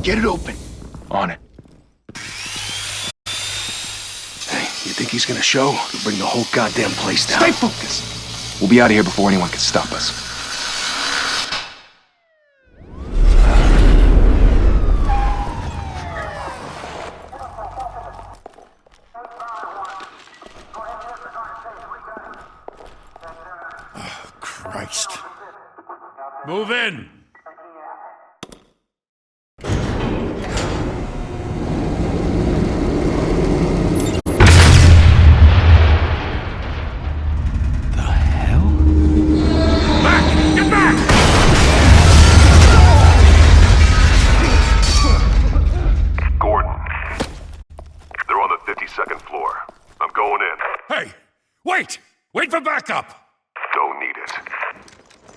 Get it open. On it. Hey, you think he's gonna show? He'll bring the whole goddamn place down. Stay focused. We'll be out of here before anyone can stop us. Oh, Christ. Move in! Wait for backup! Don't need it.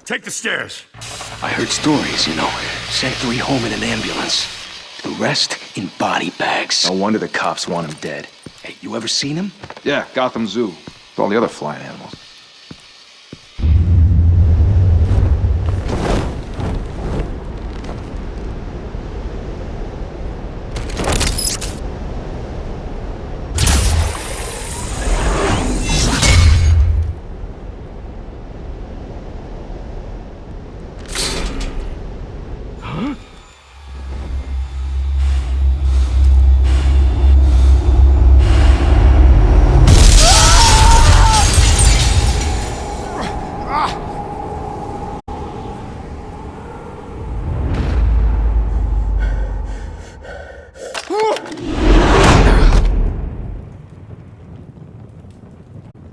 Take the stairs. I heard stories, you know. Sent 3 home in an ambulance. The rest in body bags. No wonder the cops want him dead. Hey, you ever seen him? Yeah, Gotham Zoo. With all the other flying animals.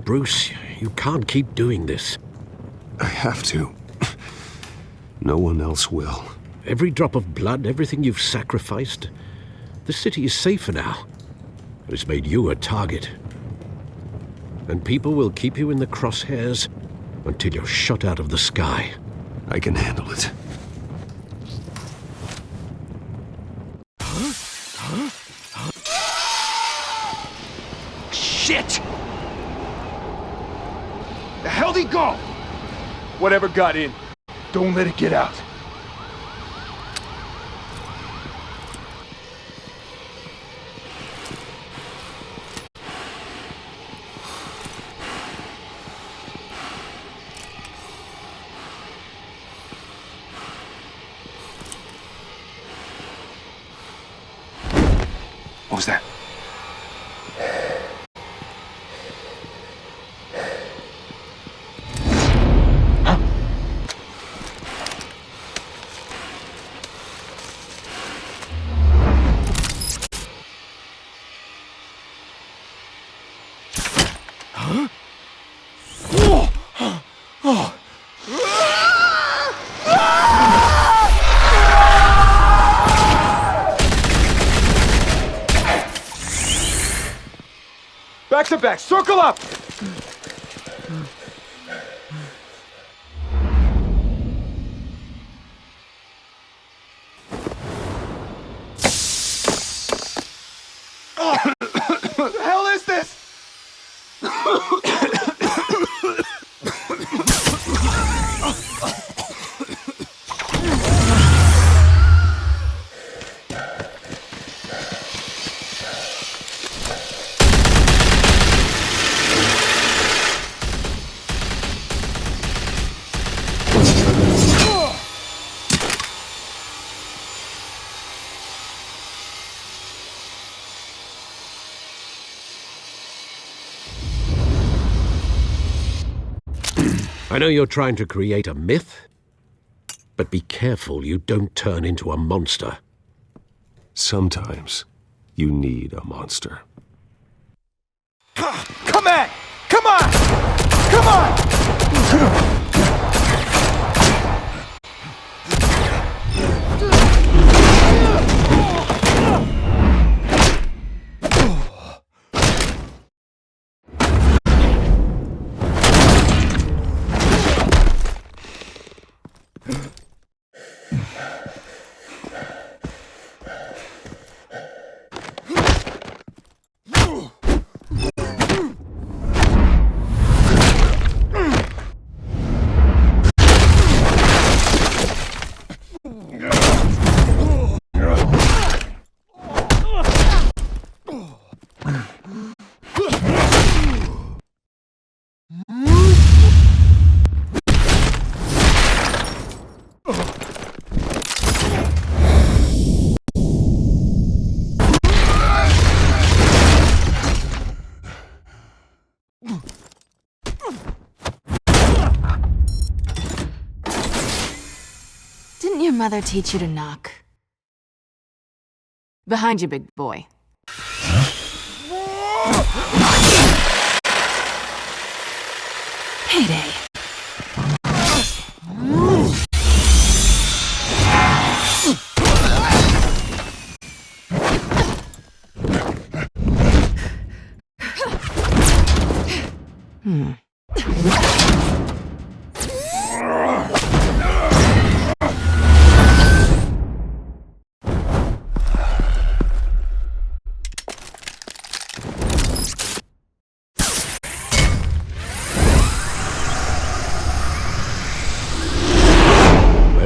Bruce, you can't keep doing this. I have to. No one else will. Every drop of blood, everything you've sacrificed. The city is safer now. But it's made you a target. And people will keep you in the crosshairs until you're shot out of the sky. I can handle it. Shit! The hell'd he go? Whatever got in, don't let it get out. What was that? Back to back, circle up! What the hell is this? I know you're trying to create a myth, but be careful you don't turn into a monster. Sometimes you need a monster. Come on! Come on! Come on! mother teach you to knock? Behind you, big boy. Payday.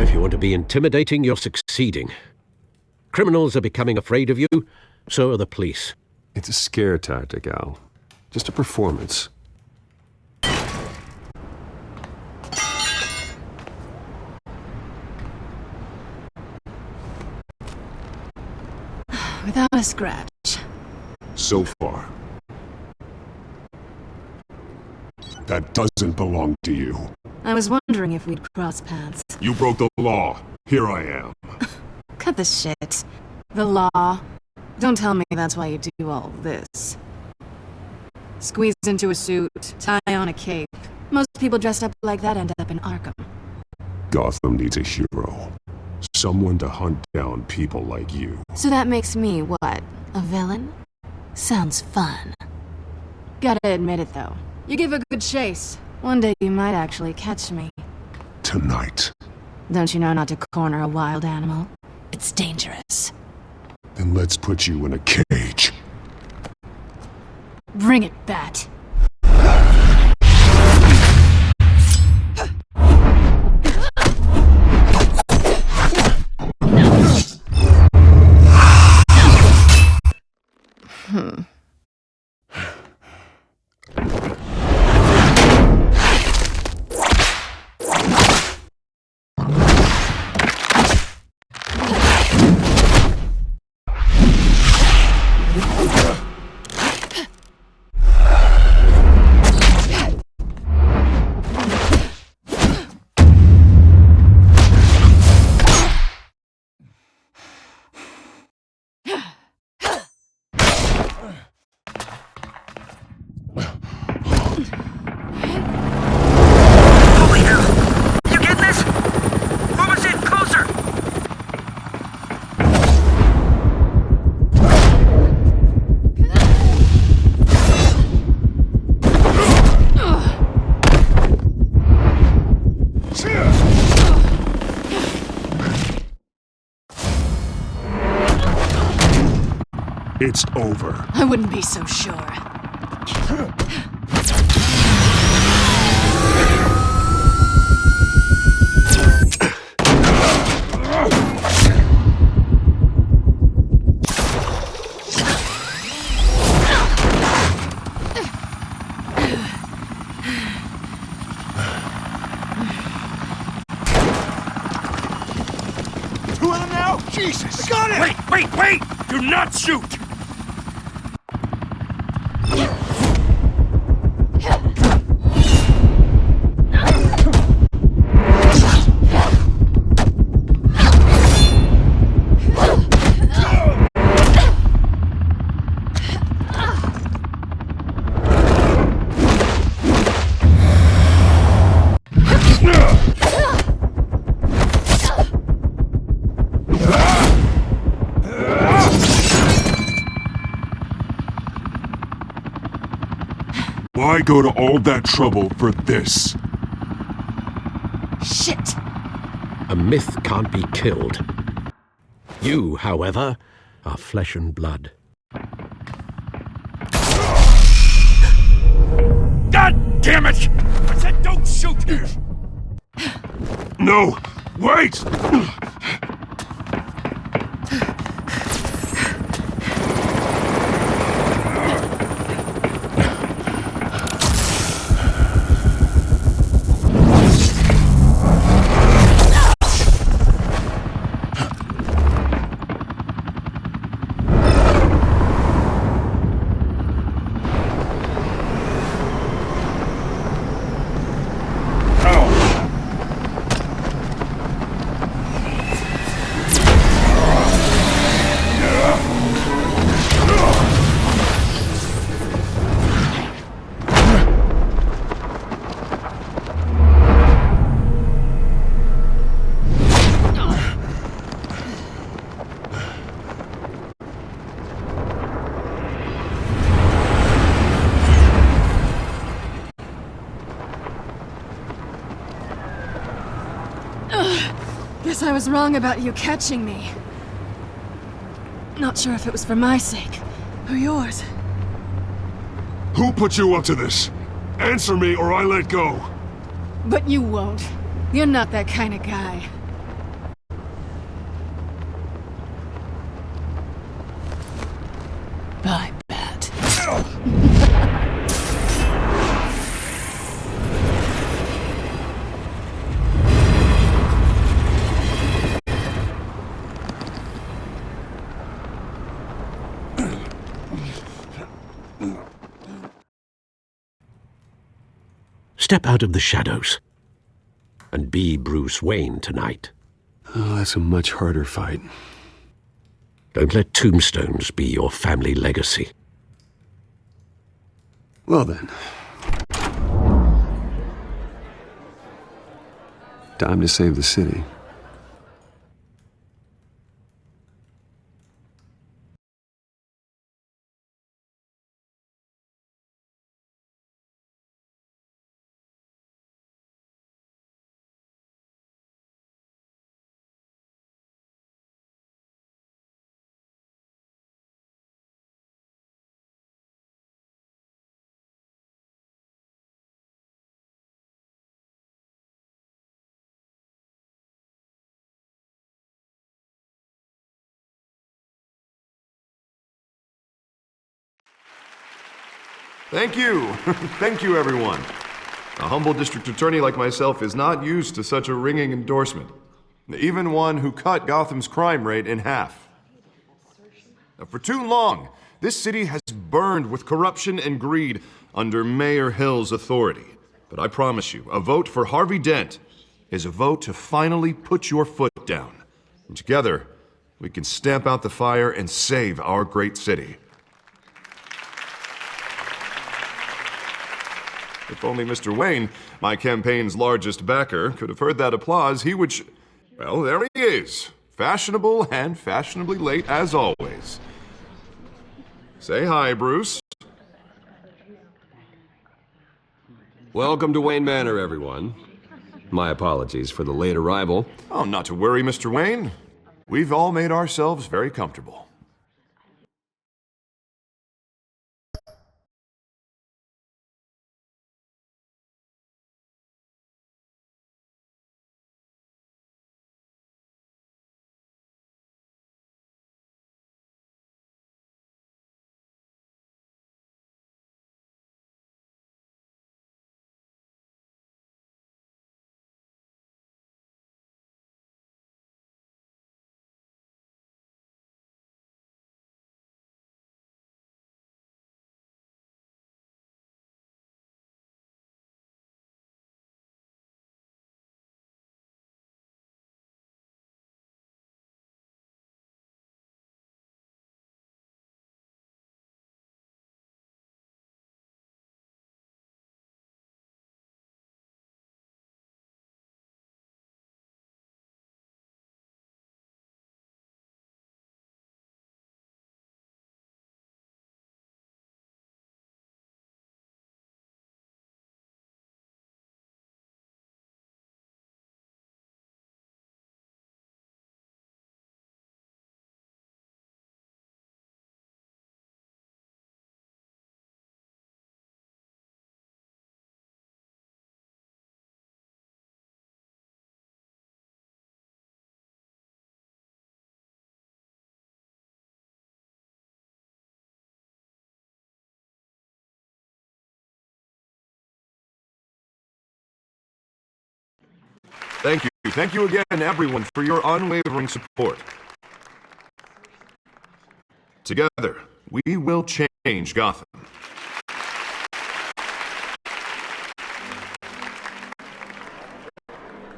If you want to be intimidating, you're succeeding. Criminals are becoming afraid of you, so are the police. It's a scare tactic, Al. Just a performance. Without a scratch. So far. That doesn't belong to you. I was wondering if we'd cross paths. You broke the law. Here I am. Cut the shit. The law. Don't tell me that's why you do all this. Squeeze into a suit, tie on a cape. Most people dressed up like that end up in Arkham. Gotham needs a hero. Someone to hunt down people like you. So that makes me, what, a villain? Sounds fun. Gotta admit it, though. You give a good chase. One day you might actually catch me. Tonight. Don't you know not to corner a wild animal? It's dangerous. Then let's put you in a cage. Bring it, Bat. It's over. I wouldn't be so sure. Two of them now? Jesus! I got it! Wait! Do not shoot! Why go to all that trouble for this? Shit! A myth can't be killed. You, however, are flesh and blood. God damn it! I said don't shoot! No! Wait! Guess I was wrong about you catching me. Not sure if it was for my sake, or yours. Who put you up to this? Answer me or I let go. But you won't. You're not that kind of guy. Bye, Bat. Step out of the shadows and be Bruce Wayne tonight. Oh, that's a much harder fight. Don't let tombstones be your family legacy. Well then. Time to save the city. Thank you. Thank you, everyone. A humble district attorney like myself is not used to such a ringing endorsement. Even one who cut Gotham's crime rate in half. For too long, this city has burned with corruption and greed under Mayor Hill's authority. But I promise you, a vote for Harvey Dent is a vote to finally put your foot down. And together, we can stamp out the fire and save our great city. If only Mr. Wayne, my campaign's largest backer, could have heard that applause, he would well, there he is. Fashionable and fashionably late as always. Say hi, Bruce. Welcome to Wayne Manor, everyone. My apologies for the late arrival. Oh, not to worry, Mr. Wayne. We've all made ourselves very comfortable. Thank you. Thank you again, everyone, for your unwavering support. Together, we will change Gotham.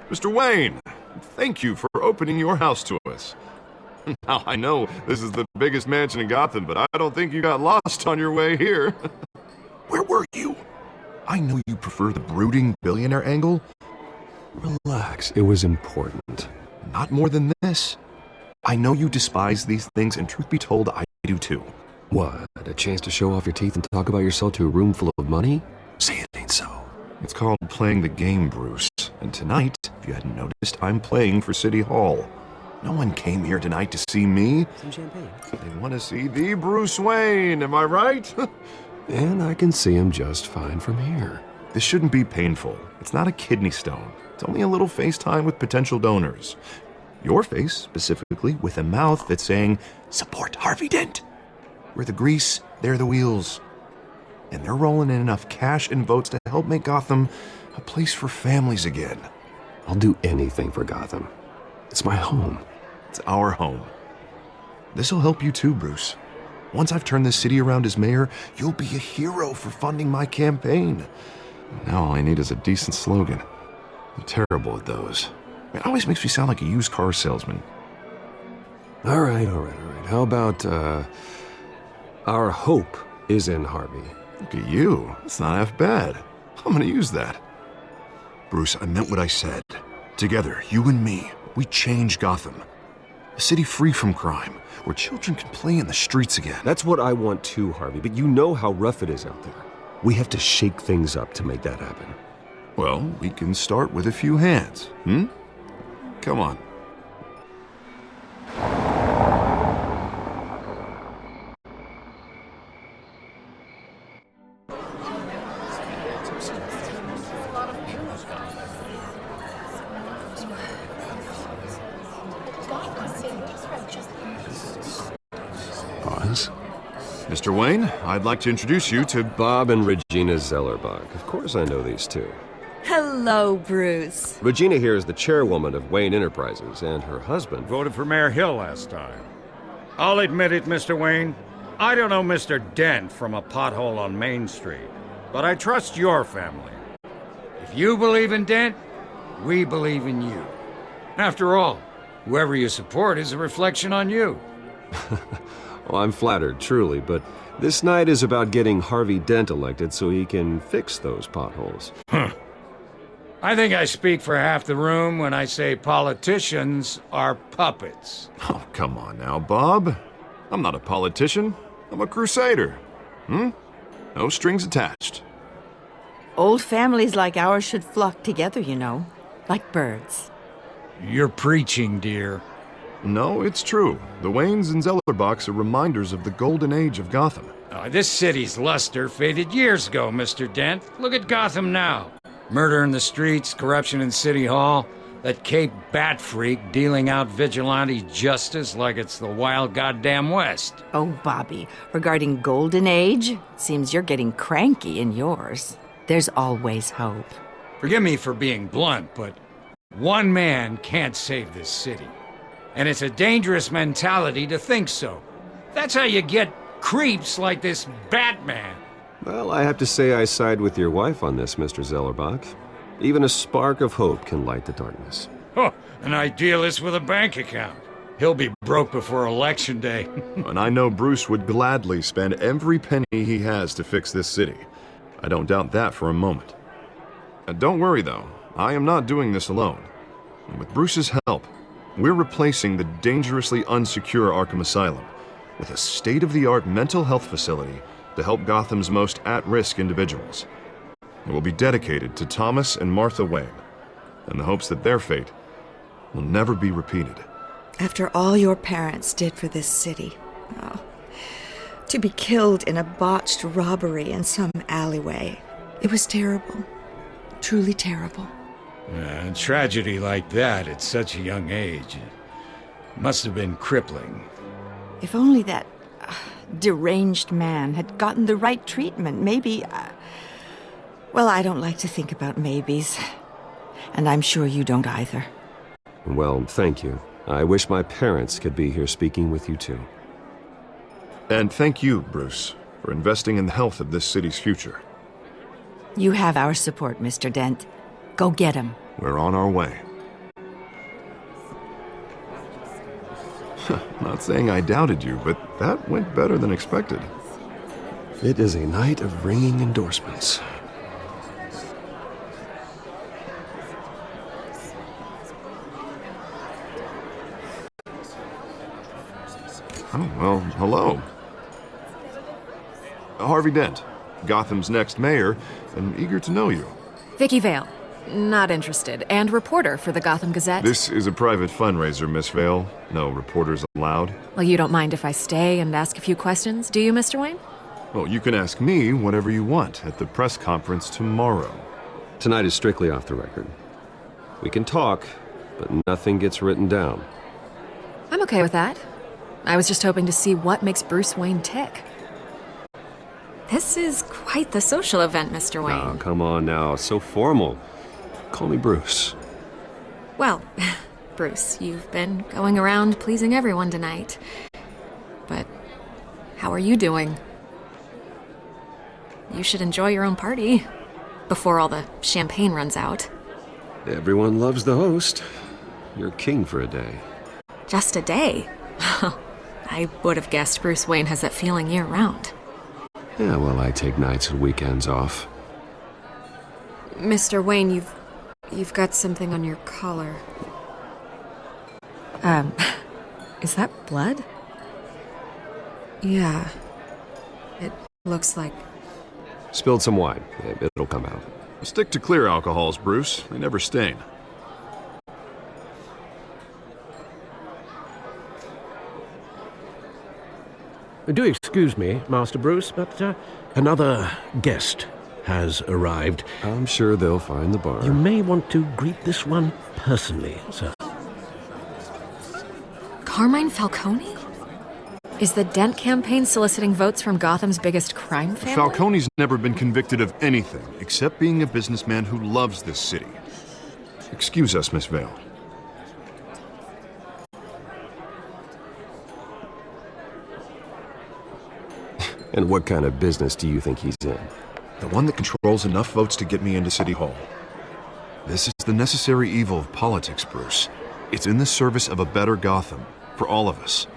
Mr. Wayne, thank you for opening your house to us. Now, I know this is the biggest mansion in Gotham, but I don't think you got lost on your way here. Where were you? I know you prefer the brooding billionaire angle. Relax, it was important. Not more than this. I know you despise these things, and truth be told, I do too. What, a chance to show off your teeth and talk about yourself to a room full of money? Say it ain't so. It's called playing the game, Bruce. And tonight, if you hadn't noticed, I'm playing for City Hall. No one came here tonight to see me. Some champagne. They want to see the Bruce Wayne, am I right? And I can see him just fine from here. This shouldn't be painful. It's not a kidney stone. It's only a little FaceTime with potential donors. Your face, specifically, with a mouth that's saying, "Support Harvey Dent." We're the grease, they're the wheels. And they're rolling in enough cash and votes to help make Gotham a place for families again. I'll do anything for Gotham. It's my home. It's our home. This'll help you too, Bruce. Once I've turned this city around as mayor, you'll be a hero for funding my campaign. Now all I need is a decent slogan. I'm terrible at those. It always makes me sound like a used car salesman. All right. How about, our hope is in Harvey? Look at you. It's not half bad. I'm gonna use that. Bruce, I meant what I said. Together, you and me, we change Gotham. A city free from crime, where children can play in the streets again. That's what I want too, Harvey, but you know how rough it is out there. We have to shake things up to make that happen. Well, we can start with a few hands, Come on. Pause. Mr. Wayne, I'd like to introduce you to Bob and Regina Zellerbach. Of course I know these two. Hello, Bruce. Regina here is the chairwoman of Wayne Enterprises, and her husband... Voted for Mayor Hill last time. I'll admit it, Mr. Wayne. I don't know Mr. Dent from a pothole on Main Street, but I trust your family. If you believe in Dent, we believe in you. After all, whoever you support is a reflection on you. Well, I'm flattered, truly, but this night is about getting Harvey Dent elected so he can fix those potholes. I think I speak for half the room when I say politicians are puppets. Oh, come on now, Bob. I'm not a politician. I'm a crusader. No strings attached. Old families like ours should flock together, you know, like birds. You're preaching, dear. No, it's true. The Waynes and Zellerbachs are reminders of the golden age of Gotham. This city's luster faded years ago, Mr. Dent. Look at Gotham now. Murder in the streets, corruption in City Hall, that Cape Bat freak dealing out vigilante justice like it's the wild goddamn West. Oh, Bobby, regarding Golden Age, seems you're getting cranky in yours. There's always hope. Forgive me for being blunt, but one man can't save this city. And it's a dangerous mentality to think so. That's how you get creeps like this Batman. Well, I have to say I side with your wife on this, Mr. Zellerbach. Even a spark of hope can light the darkness. Oh, an idealist with a bank account. He'll be broke before Election Day. And I know Bruce would gladly spend every penny he has to fix this city. I don't doubt that for a moment. Don't worry, though. I am not doing this alone. And with Bruce's help, we're replacing the dangerously unsecure Arkham Asylum with a state-of-the-art mental health facility to help Gotham's most at-risk individuals. It will be dedicated to Thomas and Martha Wayne, in the hopes that their fate will never be repeated. After all your parents did for this city, to be killed in a botched robbery in some alleyway, it was terrible. Truly terrible. A tragedy like that at such a young age must have been crippling. If only that deranged man had gotten the right treatment, maybe... well, I don't like to think about maybes. And I'm sure you don't either. Well, thank you. I wish my parents could be here speaking with you too. And thank you, Bruce, for investing in the health of this city's future. You have our support, Mr. Dent. Go get him. We're on our way. Not saying I doubted you, but that went better than expected. It is a night of ringing endorsements. Oh, well, hello. Harvey Dent, Gotham's next mayor, and eager to know you. Vicky Vale. Not interested. And reporter for the Gotham Gazette. This is a private fundraiser, Miss Vale. No reporters allowed. Well, you don't mind if I stay and ask a few questions, do you, Mr. Wayne? Well, you can ask me whatever you want at the press conference tomorrow. Tonight is strictly off the record. We can talk, but nothing gets written down. I'm okay with that. I was just hoping to see what makes Bruce Wayne tick. This is quite the social event, Mr. Wayne. Oh, come on now. So formal. Call me Bruce. Well, Bruce, you've been going around pleasing everyone tonight. But how are you doing? You should enjoy your own party before all the champagne runs out. Everyone loves the host. You're king for a day. Just a day? I would have guessed Bruce Wayne has that feeling year-round. Yeah, well, I take nights and weekends off. Mr. Wayne, you've got something on your collar. Is that blood? Yeah. It looks like... Spilled some wine. It'll come out. Stick to clear alcohols, Bruce. They never stain. Do excuse me, Master Bruce, but another guest has arrived. I'm sure they'll find the bar. You may want to greet this one personally, sir. Carmine Falcone? Is the Dent campaign soliciting votes from Gotham's biggest crime family? Falcone's never been convicted of anything except being a businessman who loves this city. Excuse us, Miss Vale. And what kind of business do you think he's in? The one that controls enough votes to get me into City Hall. This is the necessary evil of politics, Bruce. It's in the service of a better Gotham, for all of us.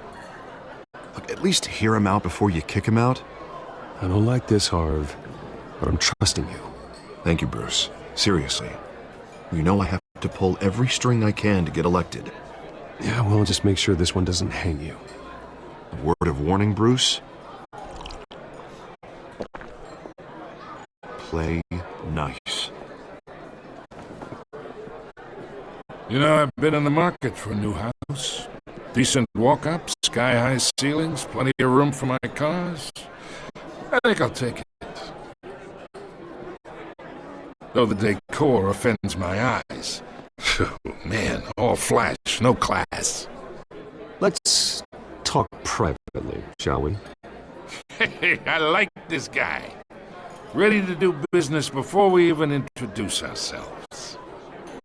Look, at least hear him out before you kick him out. I don't like this, Harv, but I'm trusting you. Thank you, Bruce. Seriously. You know I have to pull every string I can to get elected. Yeah, well, just make sure this one doesn't hang you. A word of warning, Bruce? Play nice. You know, I've been in the market for a new house. Decent walk-ups, sky-high ceilings, plenty of room for my cars. I think I'll take it. Though the decor offends my eyes. Man, all flash, no class. Let's talk privately, shall we? Hey, I like this guy. Ready to do business before we even introduce ourselves.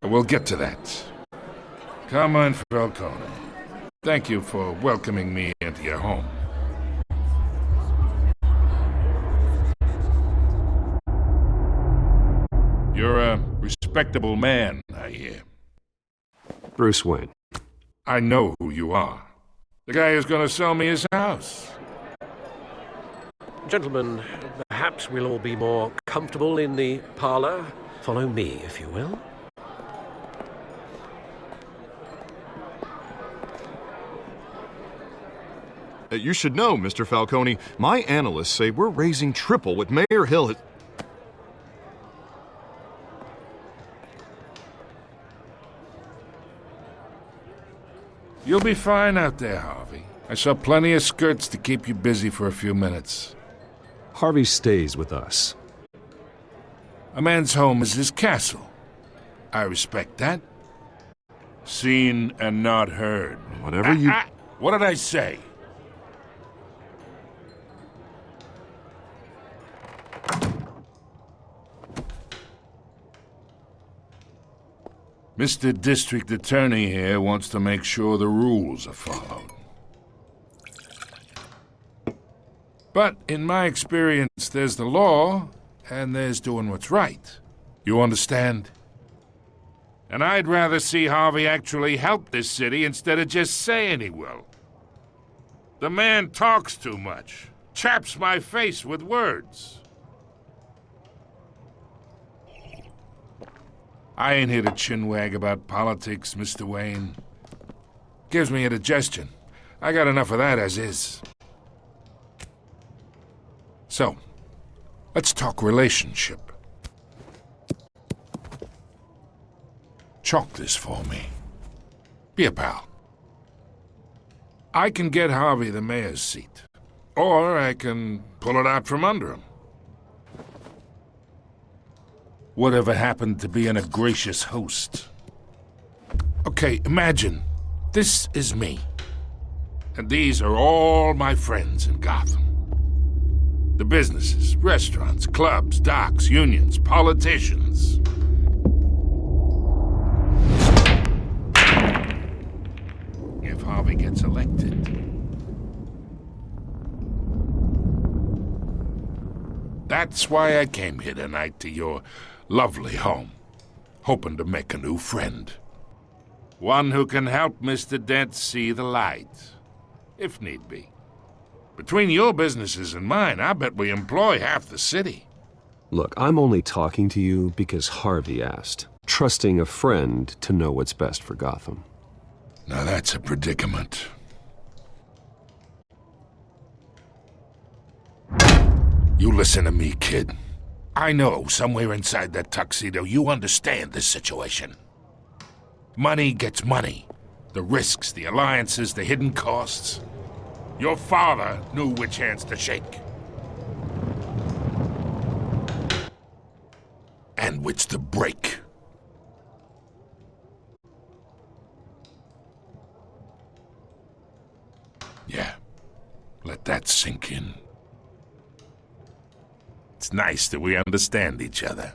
We'll get to that. Carmine Falcone, thank you for welcoming me into your home. You're a respectable man, I hear. Bruce Wayne. I know who you are. The guy who's going to sell me his house. Gentlemen, perhaps we'll all be more comfortable in the parlor. Follow me, if you will. You should know, Mr. Falcone, my analysts say we're raising triple what Mayor Hill has... You'll be fine out there, Harvey. I saw plenty of skirts to keep you busy for a few minutes. Harvey stays with us. A man's home is his castle. I respect that. Seen and not heard. Whatever you... What did I say? Mr. District Attorney here wants to make sure the rules are followed. But in my experience, there's the law, and there's doing what's right. You understand? And I'd rather see Harvey actually help this city instead of just saying he will. The man talks too much, chaps my face with words. I ain't here to chinwag about politics, Mr. Wayne. Gives me indigestion. I got enough of that as is. So, let's talk relationship. chalk this for me. Be a pal. I can get Harvey the mayor's seat, or I can pull it out from under him. Whatever happened to being a gracious host? Okay, imagine this is me, and these are all my friends in Gotham. The businesses, restaurants, clubs, docks, unions, politicians. If Harvey gets elected, that's why I came here tonight to your lovely home, hoping to make a new friend. One who can help Mr. Dent see the light, if need be. Between your businesses and mine, I bet we employ half the city. Look, I'm only talking to you because Harvey asked, trusting a friend to know what's best for Gotham. Now that's a predicament. You listen to me, kid. I know somewhere inside that tuxedo you understand this situation. Money gets money. The risks, the alliances, the hidden costs. Your father knew which hands to shake. And which to break. Yeah, let that sink in. It's nice that we understand each other.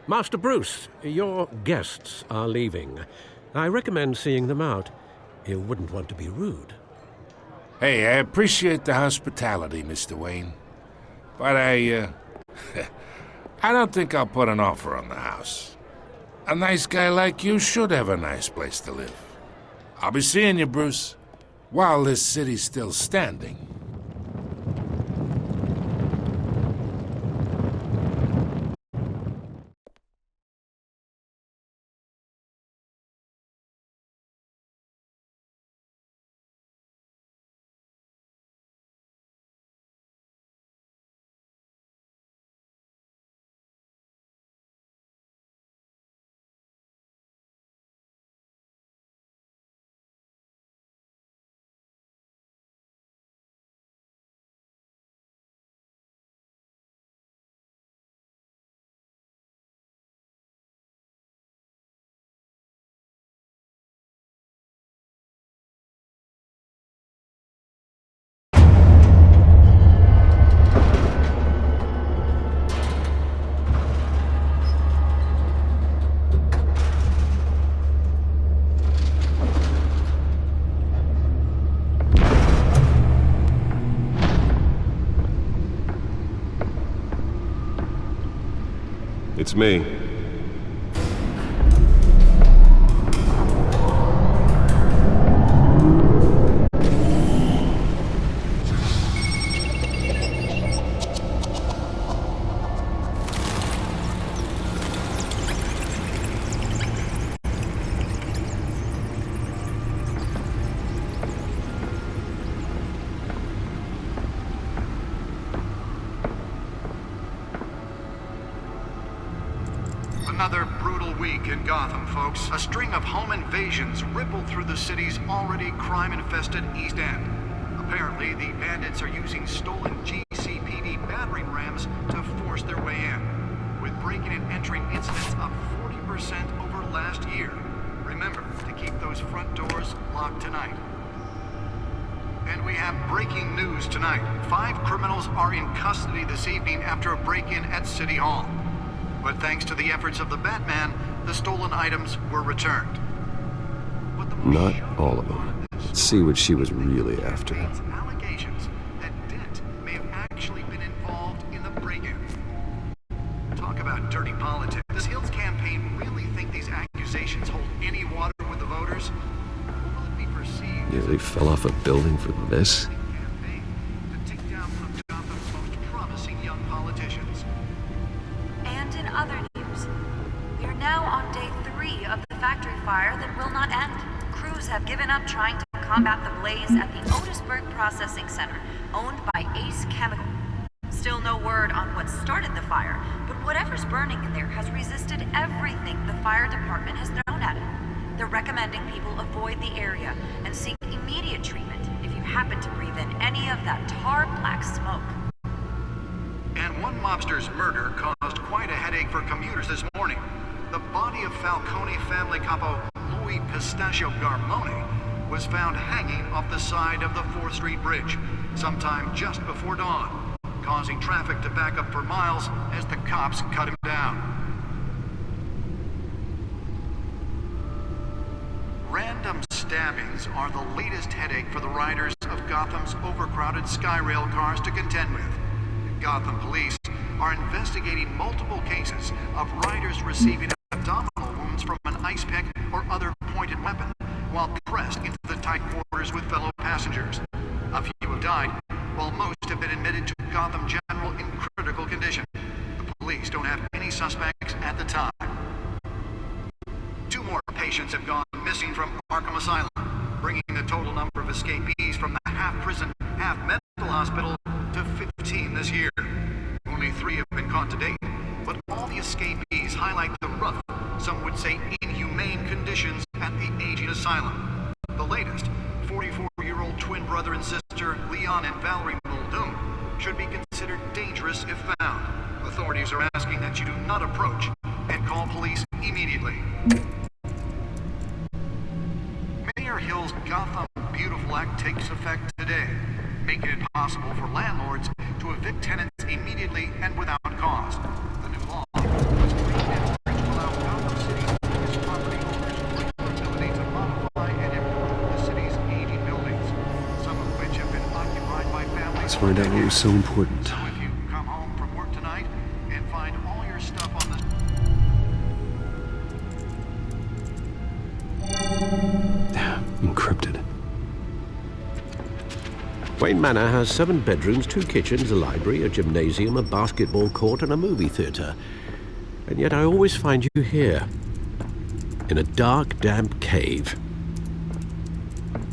Master Bruce, your guests are leaving. I recommend seeing them out. You wouldn't want to be rude. Hey, I appreciate the hospitality, Mr. Wayne. But I don't think I'll put an offer on the house. A nice guy like you should have a nice place to live. I'll be seeing you, Bruce, while this city's still standing. It's me. Another brutal week in Gotham, folks. A string of home invasions rippled through the city's already crime-infested East End. Apparently, the bandits are using stolen GCPD battering rams to force their way in, with breaking and entering incidents up 40% over last year. Remember to keep those front doors locked tonight. And we have breaking news tonight. 5 criminals are in custody this evening after a break-in at City Hall. But thanks to the efforts of the Batman, the stolen items were returned. Not all of them. Let's see what she was really after. Allegations that Dent may have actually been involved in the break-in. Talk about dirty politics. Does Hill's campaign really think these accusations hold any water with the voters? Or will it be perceived? Yeah, they fell off a building for this? To take down one of Gotham's most promising young politicians. And in other news, we are now on day 3 of the factory fire that will not end. Crews have given up trying to combat the blaze at the Otisburg Processing Center, owned by Ace Chemical. Still still no word on what started the fire, but whatever's burning in there has resisted everything the fire department has thrown at it. They're recommending people avoid the area and seek immediate treatment if you happen to breathe in any of that tar black smoke. And one mobster's murder caused quite a headache for commuters this morning. The body of Falcone family capo Louis Pistachio Garmone was found hanging off the side of the 4th Street Bridge sometime just before dawn, causing traffic to back up for miles as the cops cut him down. Random stabbings are the latest headache for the riders of Gotham's overcrowded Skyrail cars to contend with. Gotham police are investigating multiple cases of riders receiving abdominal wounds from an ice pick or other pointed weapon while pressed into the tight quarters with fellow passengers. A few have died, while most have been admitted to Gotham General in critical condition. The police don't have any suspects at the time. 2 more patients have gone missing from Arkham Asylum, bringing the total number of escapees from the half-prison, half-mental hospital to 15 this year. Only 3 have been caught to date, but all the escapees highlight the rough, some would say inhumane conditions at the aging asylum. The latest, 44-year-old twin brother and sister Leon and Valerie Muldoon, should be considered dangerous if found. Authorities are asking that you do not approach and call police immediately. Mayor Hill's Gotham Beautiful Act takes effect today, making it possible for landlords to evict tenants immediately and without cost. The new law was created to allow Gotham City's biggest property owners the ability to modify and improve the city's aging buildings, some of which have been occupied by families. Let's find out what was so important. So if you come home from work tonight and find all your stuff on the... Encrypted. Wayne Manor has 7 bedrooms, 2 kitchens, a library, a gymnasium, a basketball court, and a movie theater. And yet I always find you here, in a dark, damp cave,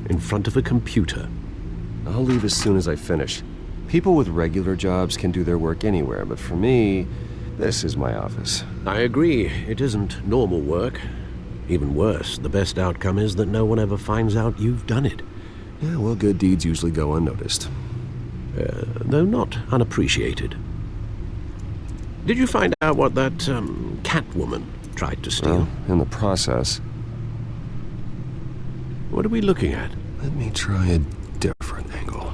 in front of a computer. I'll leave as soon as I finish. People with regular jobs can do their work anywhere, but for me, this is my office. I agree, it isn't normal work. Even worse, the best outcome is that no one ever finds out you've done it. Yeah, well, good deeds usually go unnoticed. Though not unappreciated. Did you find out what that, Catwoman tried to steal? Well, in the process. What are we looking at? Let me try a different angle.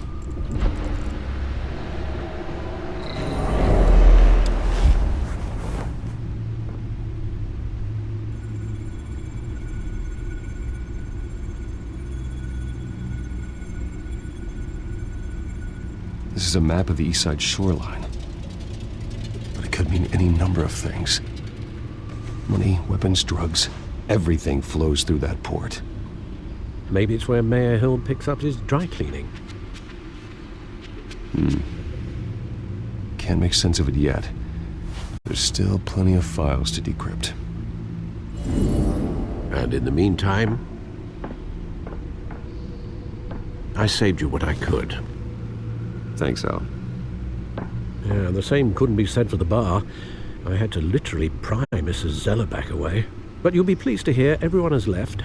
This is a map of the East Side shoreline. But it could mean any number of things. Money, weapons, drugs, everything flows through that port. Maybe it's where Mayor Hill picks up his dry cleaning. Can't make sense of it yet. There's still plenty of files to decrypt. And in the meantime, I saved you what I could. Thanks, Al. Yeah, the same couldn't be said for the bar. I had to literally pry Mrs. Zellerback away. But you'll be pleased to hear everyone has left,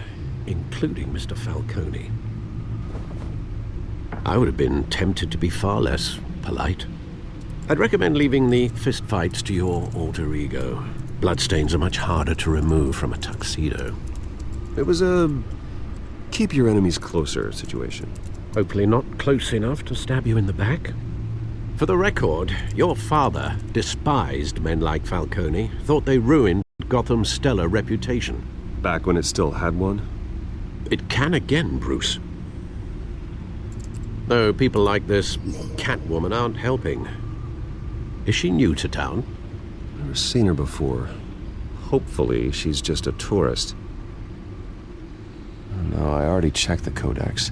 including Mr. Falcone. I would have been tempted to be far less polite. I'd recommend leaving the fistfights to your alter ego. Bloodstains are much harder to remove from a tuxedo. It was a keep your enemies closer situation. Hopefully not close enough to stab you in the back. For the record, your father despised men like Falcone, thought they ruined Gotham's stellar reputation. Back when it still had one? It can again, Bruce. Though people like this Catwoman aren't helping. Is she new to town? Never seen her before. Hopefully she's just a tourist. No, I already checked the codex.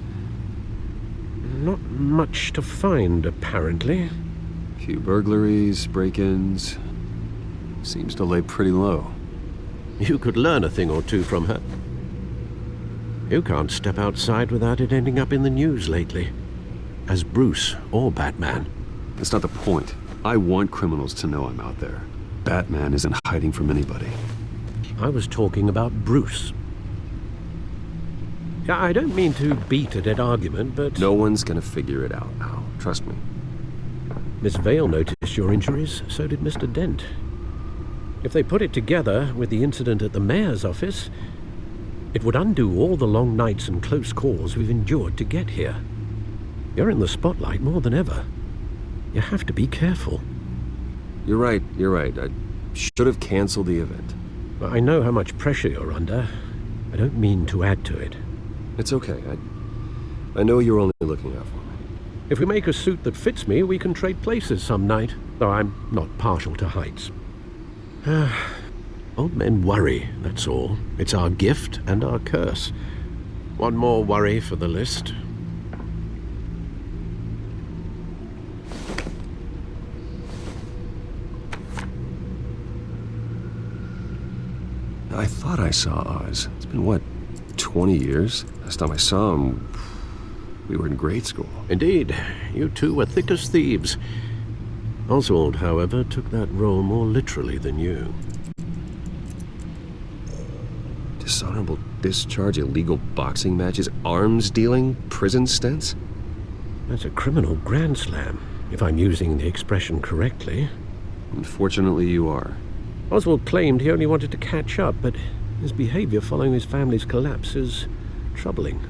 Not much to find, apparently. Few burglaries, break-ins. Seems to lay pretty low. You could learn a thing or two from her. You can't step outside without it ending up in the news lately. As Bruce or Batman. That's not the point. I want criminals to know I'm out there. Batman isn't hiding from anybody. I was talking about Bruce. Yeah, I don't mean to beat a dead argument, but... No one's gonna figure it out now. Trust me. Miss Vale noticed your injuries, so did Mr. Dent. If they put it together with the incident at the mayor's office, it would undo all the long nights and close calls we've endured to get here. You're in the spotlight more than ever. You have to be careful. You're right. I should have canceled the event. I know how much pressure you're under. I don't mean to add to it. It's okay. I know you're only looking out for me. If we make a suit that fits me, we can trade places some night, though I'm not partial to heights. Old men worry, that's all. It's our gift and our curse. One more worry for the list. I thought I saw Oz. It's been, what, 20 years? Last time I saw him, we were in grade school. Indeed. You two were thick as thieves. Oswald, however, took that role more literally than you. Dishonorable discharge, illegal boxing matches, arms dealing, prison stints? That's a criminal grand slam, if I'm using the expression correctly. Unfortunately, you are. Oswald claimed he only wanted to catch up, but his behavior following his family's collapse is troubling.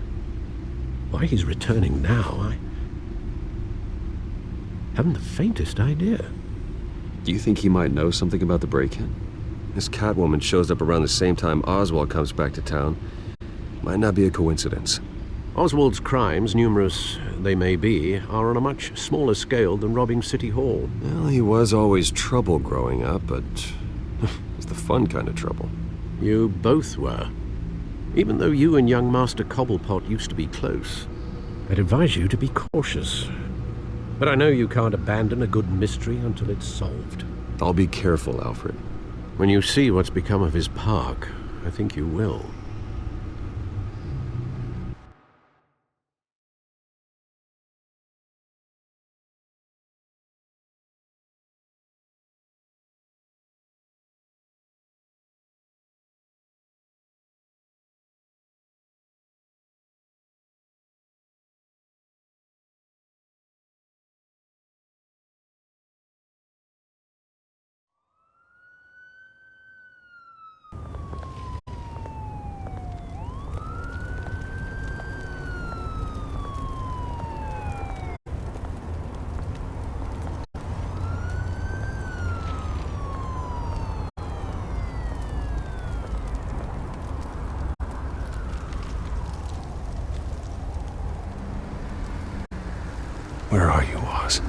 Why he's returning now, I haven't the faintest idea. Do you think he might know something about the break-in? This Catwoman shows up around the same time Oswald comes back to town. Might not be a coincidence. Oswald's crimes, numerous they may be, are on a much smaller scale than robbing City Hall. Well, he was always trouble growing up, but it's the fun kind of trouble. You both were. Even though you and young Master Cobblepot used to be close, I'd advise you to be cautious. But I know you can't abandon a good mystery until it's solved. I'll be careful, Alfred. When you see what's become of his park, I think you will. Where are you, Oz?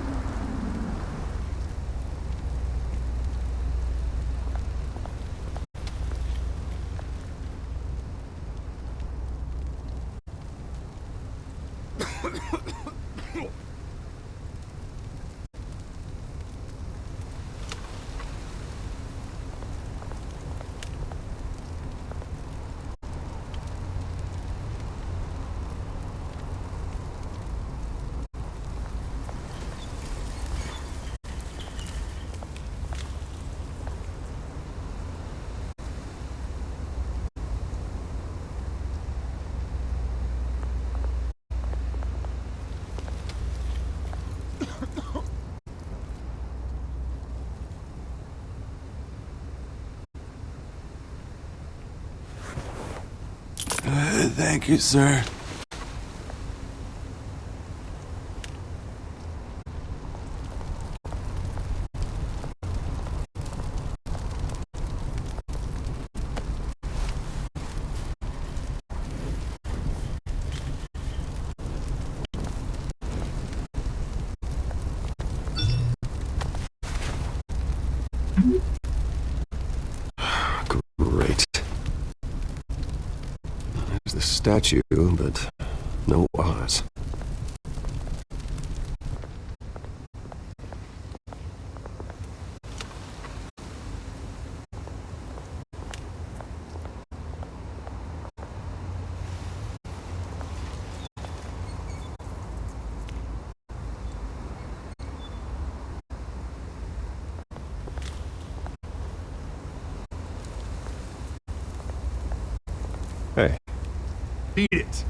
Thank you, sir. Great. There's the statue, but no Oz. Beat it.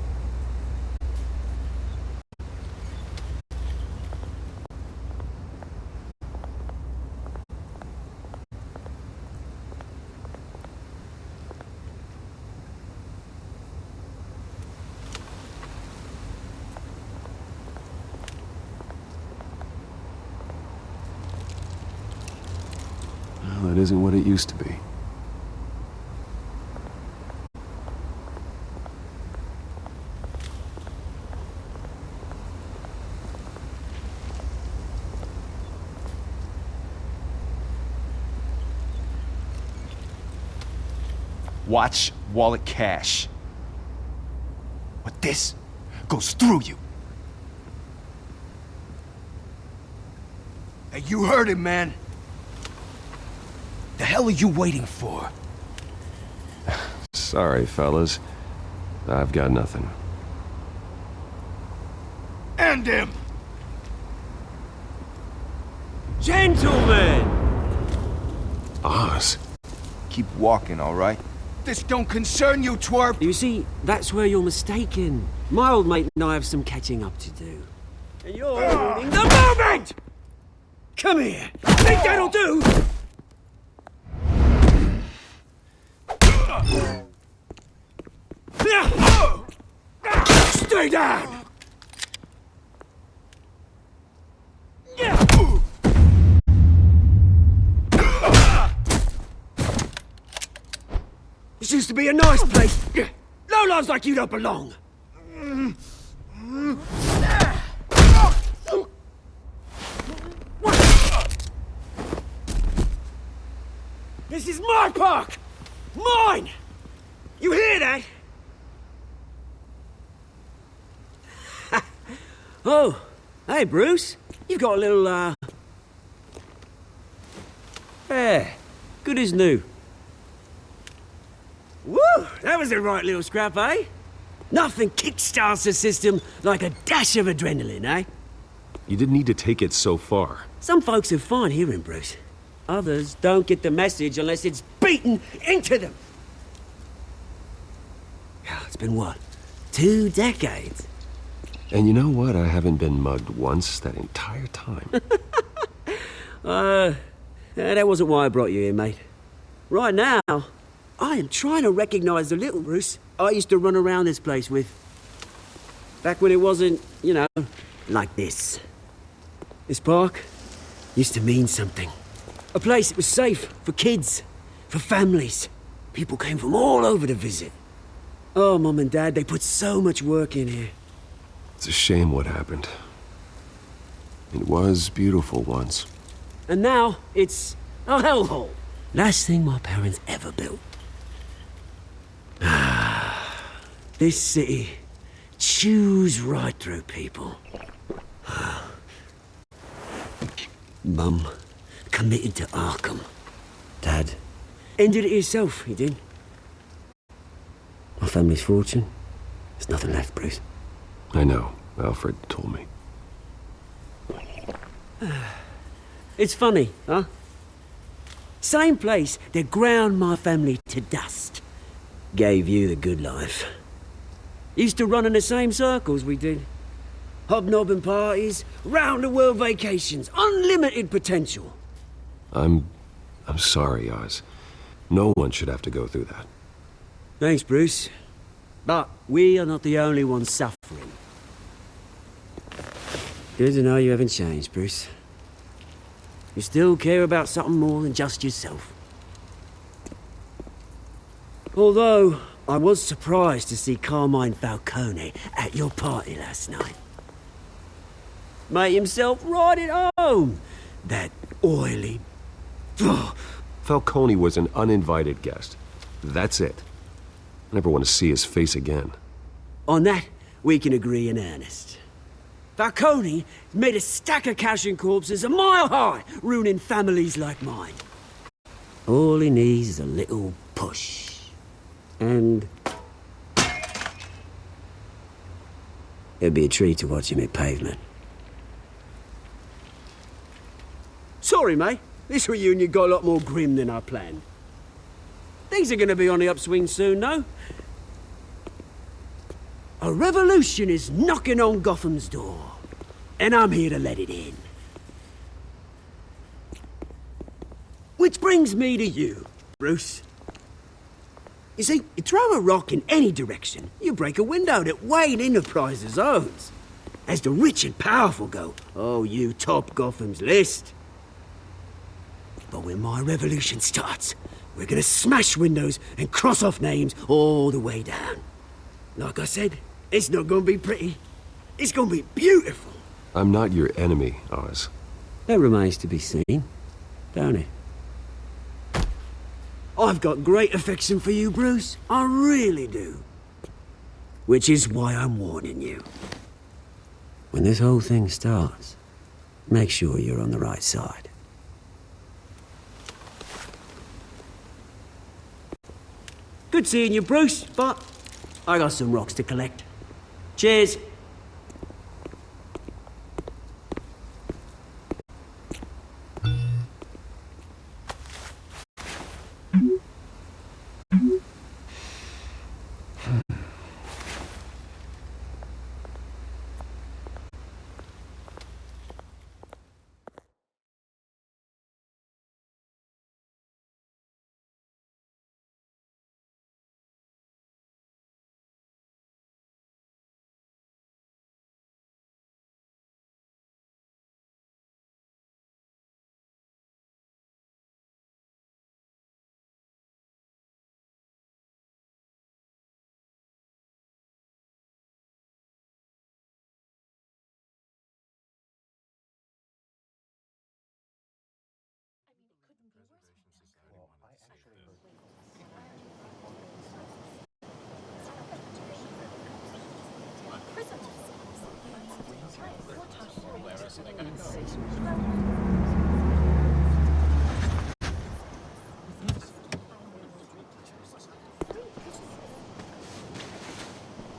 Well, it isn't what it used to be. Watch wallet cash. But this goes through you. Hey, you heard him, man. The hell are you waiting for? Sorry, fellas. I've got nothing. End him! Gentlemen! Oz. Keep walking, all right? This don't concern you, twerp! You see, that's where you're mistaken. My old mate and I have some catching up to do. And you're ruining the moment! Come here! Think that'll do? Stay down! This used to be a nice place. Lowlifes like you don't belong. This is my park! Mine! You hear that? Oh, hey, Bruce. You've got a little, Yeah, good as new. Woo! That was a right little scrap, eh? Nothing kickstarts the system like a dash of adrenaline, eh? You didn't need to take it so far. Some folks are fine hearing, Bruce. Others don't get the message unless it's beaten into them. It's been what? 2 decades? And you know what? I haven't been mugged once that entire time. That wasn't why I brought you here, mate. Right now, I am trying to recognize the little Bruce I used to run around this place with. Back when it wasn't, you know, like this. This park used to mean something. A place that was safe for kids, for families. People came from all over to visit. Oh, Mum and Dad, they put so much work in here. It's a shame what happened. It was beautiful once. And now, it's a hellhole. Last thing my parents ever built. This city chews right through people. Mum committed to Arkham. Dad ended it himself, he did. My family's fortune, there's nothing left, Bruce. I know. Alfred told me. It's funny, huh? Same place that ground my family to dust. Gave you the good life. Used to run in the same circles we did. Hobnobbing parties, round-the-world vacations, unlimited potential. I'm sorry, Oz. No one should have to go through that. Thanks, Bruce. But we are not the only ones suffering. Good to know you haven't changed, Bruce. You still care about something more than just yourself. Although, I was surprised to see Carmine Falcone at your party last night. Made himself right at home. That oily... Falcone was an uninvited guest. That's it. I never want to see his face again. On that, we can agree in earnest. Falcone made a stack of cash and corpses a mile high, ruining families like mine. All he needs is a little push. And... it'd be a treat to watch him hit pavement. Sorry, mate. This reunion got a lot more grim than I planned. Things are gonna be on the upswing soon, no? A revolution is knocking on Gotham's door, and I'm here to let it in. Which brings me to you, Bruce. You see, you throw a rock in any direction, you break a window that Wayne Enterprises owns. As the rich and powerful go, oh, you top Gotham's list. But when my revolution starts, we're gonna smash windows and cross off names all the way down. Like I said, it's not gonna be pretty. It's gonna be beautiful. I'm not your enemy, Oz. That remains to be seen, don't it? I've got great affection for you, Bruce. I really do. Which is why I'm warning you. When this whole thing starts, make sure you're on the right side. Good seeing you, Bruce, but I got some rocks to collect. Cheers.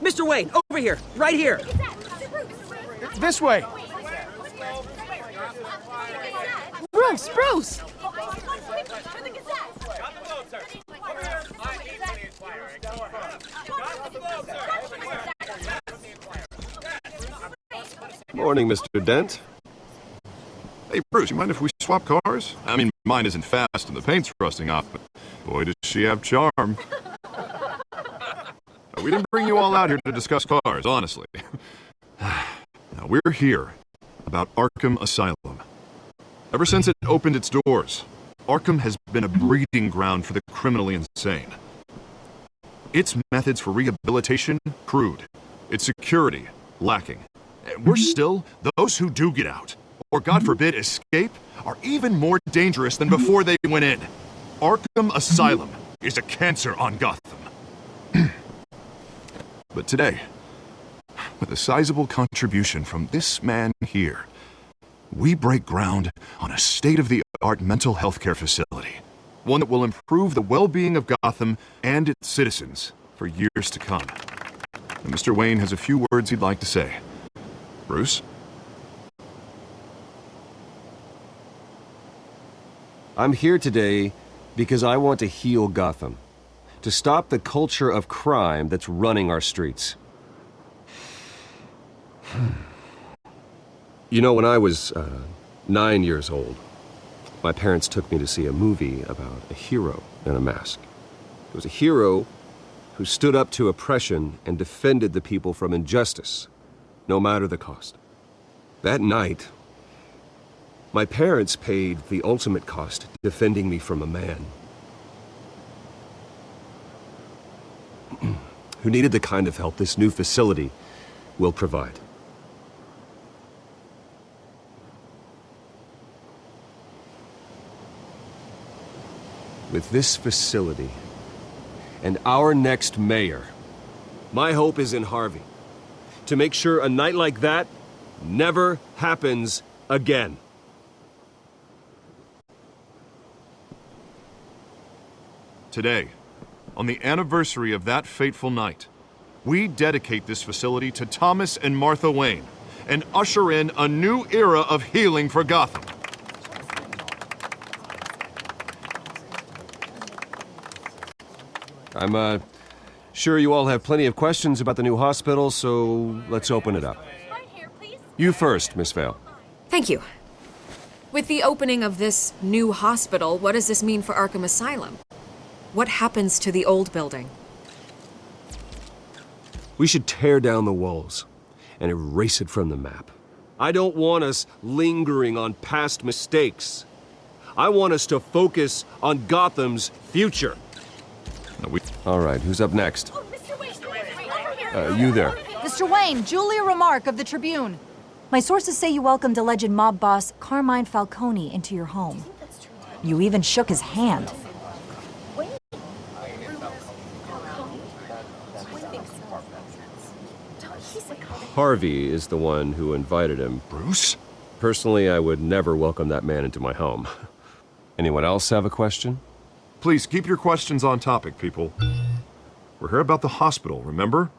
Mr. Wayne, over here, right here. This way. Bruce, Bruce! Morning, Mr. Dent. Hey, Bruce, you mind if we swap cars? I mean, mine isn't fast and the paint's rusting off, but boy, does she have charm. We didn't bring you all out here to discuss cars, honestly. Now, we're here about Arkham Asylum. Ever since it opened its doors, Arkham has been a breeding ground for the criminally insane. Its methods for rehabilitation, crude. Its security, lacking. And worse still, those who do get out, or God forbid escape, are even more dangerous than before they went in. Arkham Asylum is a cancer on Gotham. But today, with a sizable contribution from this man here, we break ground on a state-of-the-art mental health care facility. One that will improve the well-being of Gotham and its citizens for years to come. And Mr. Wayne has a few words he'd like to say. Bruce? I'm here today because I want to heal Gotham. To stop the culture of crime that's running our streets. You know, when I was 9 years old, my parents took me to see a movie about a hero in a mask. It was a hero who stood up to oppression and defended the people from injustice, no matter the cost. That night, my parents paid the ultimate cost defending me from a man who needed the kind of help this new facility will provide. With this facility and our next mayor, my hope is in Harvey, to make sure a night like that never happens again. Today, on the anniversary of that fateful night, we dedicate this facility to Thomas and Martha Wayne and usher in a new era of healing for Gotham. I'm Sure, you all have plenty of questions about the new hospital, so let's open it up. You first, Miss Vale. Thank you. With the opening of this new hospital, what does this mean for Arkham Asylum? What happens to the old building? We should tear down the walls and erase it from the map. I don't want us lingering on past mistakes. I want us to focus on Gotham's future. All right, who's up next? You there. Mr. Wayne, Julia Remark of the Tribune. My sources say you welcomed alleged mob boss Carmine Falcone into your home. You even shook his hand. Harvey is the one who invited him. Bruce? Personally, I would never welcome that man into my home. Anyone else have a question? Please keep your questions on topic, people. We're here about the hospital, remember?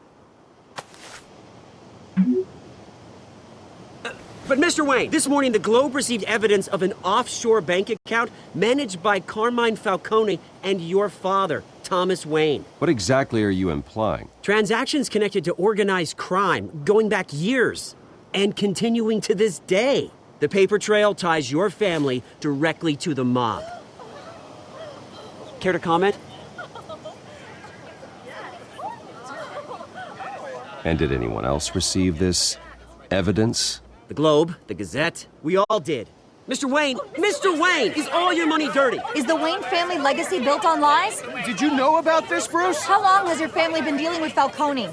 But Mr. Wayne, this morning the Globe received evidence of an offshore bank account managed by Carmine Falcone and your father, Thomas Wayne. What exactly are you implying? Transactions connected to organized crime going back years and continuing to this day. The paper trail ties your family directly to the mob. Care to comment? And did anyone else receive this evidence? The Globe, the Gazette, we all did. Mr. Wayne, is all your money dirty? Is the Wayne family legacy built on lies? Did you know about this, Bruce? How long has your family been dealing with Falcone?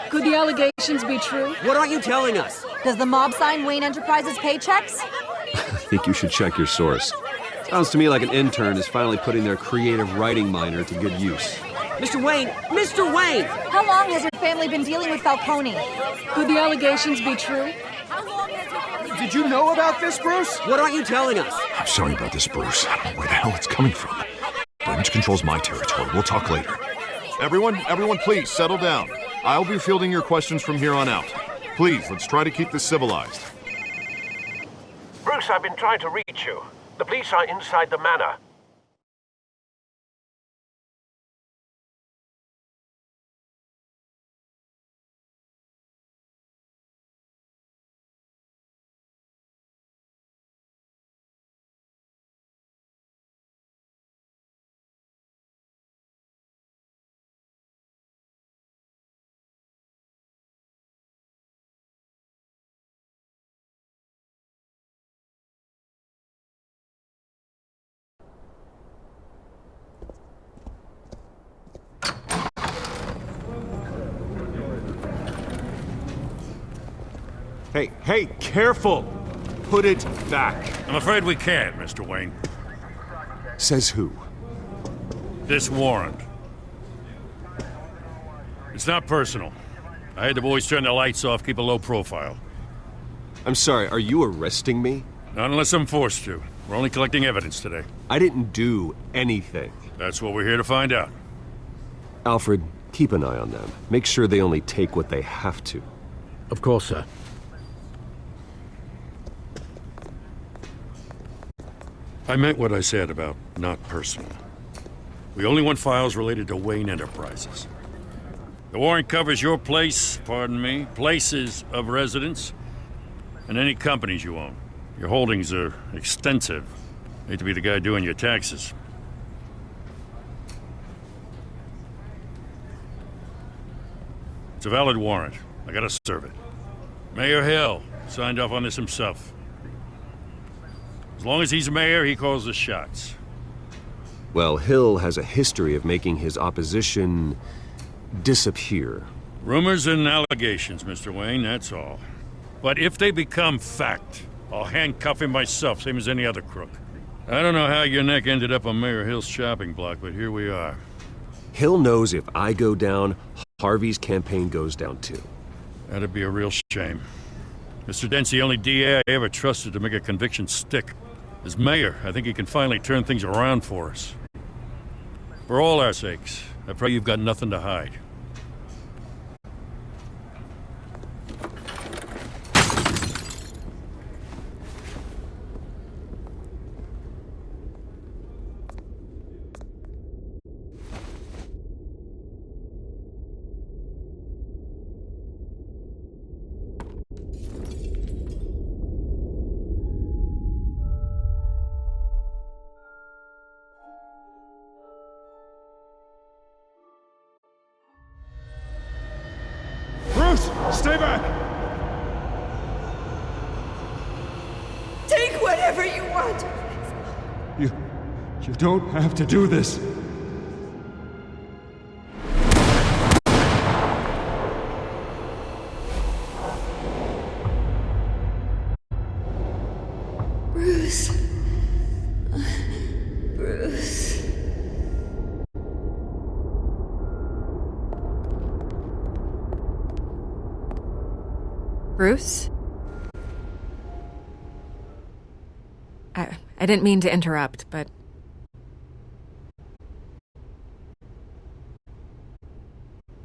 Could the allegations be true? What aren't you telling us? Does the mob sign Wayne Enterprises paychecks? I think you should check your source. Sounds to me like an intern is finally putting their creative writing minor to good use. Mr. Wayne! How long has your family been dealing with Falcone? Could the allegations be true? Did you know about this, Bruce? What aren't you telling us? I'm sorry about this, Bruce. I don't know where the hell it's coming from. Branch controls my territory. We'll talk later. Everyone, please, settle down. I'll be fielding your questions from here on out. Please, let's try to keep this civilized. Bruce, I've been trying to reach you. The police are inside the manor. Hey, careful! Put it back. I'm afraid we can't, Mr. Wayne. Says who? This warrant. It's not personal. I had the boys turn the lights off, keep a low profile. I'm sorry, are you arresting me? Not unless I'm forced to. We're only collecting evidence today. I didn't do anything. That's what we're here to find out. Alfred, keep an eye on them. Make sure they only take what they have to. Of course, sir. I meant what I said about not personal. We only want files related to Wayne Enterprises. The warrant covers your place, places of residence, and any companies you own. Your holdings are extensive. Hate to be the guy doing your taxes. It's a valid warrant. I gotta serve it. Mayor Hill signed off on this himself. As long as he's mayor, he calls the shots. Well, Hill has a history of making his opposition disappear. Rumors and allegations, Mr. Wayne, that's all. But if they become fact, I'll handcuff him myself, same as any other crook. I don't know how your neck ended up on Mayor Hill's shopping block, but here we are. Hill knows if I go down, Harvey's campaign goes down too. That'd be a real shame. Mr. Dent's the only DA I ever trusted to make a conviction stick. As mayor, I think he can finally turn things around for us. For all our sakes, I pray you've got nothing to hide. Stay back! Take whatever you want. You don't have to do this. Bruce. Bruce. Bruce? I didn't mean to interrupt, but...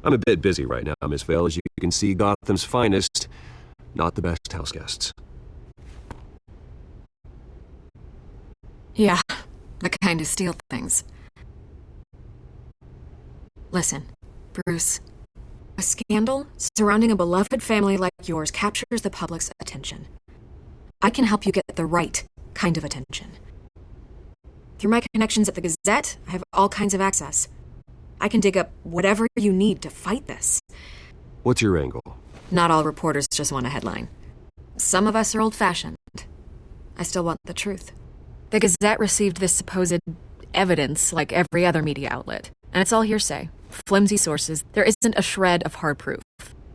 I'm a bit busy right now, Miss Vale. As you can see, Gotham's finest, not the best house guests. Yeah, the kind who steal things. Listen, Bruce. A scandal surrounding a beloved family like yours captures the public's attention. I can help you get the right kind of attention. Through my connections at the Gazette, I have all kinds of access. I can dig up whatever you need to fight this. What's your angle? Not all reporters just want a headline. Some of us are old-fashioned. I still want the truth. The Gazette received this supposed evidence like every other media outlet, and it's all hearsay. Flimsy sources. There isn't a shred of hard proof.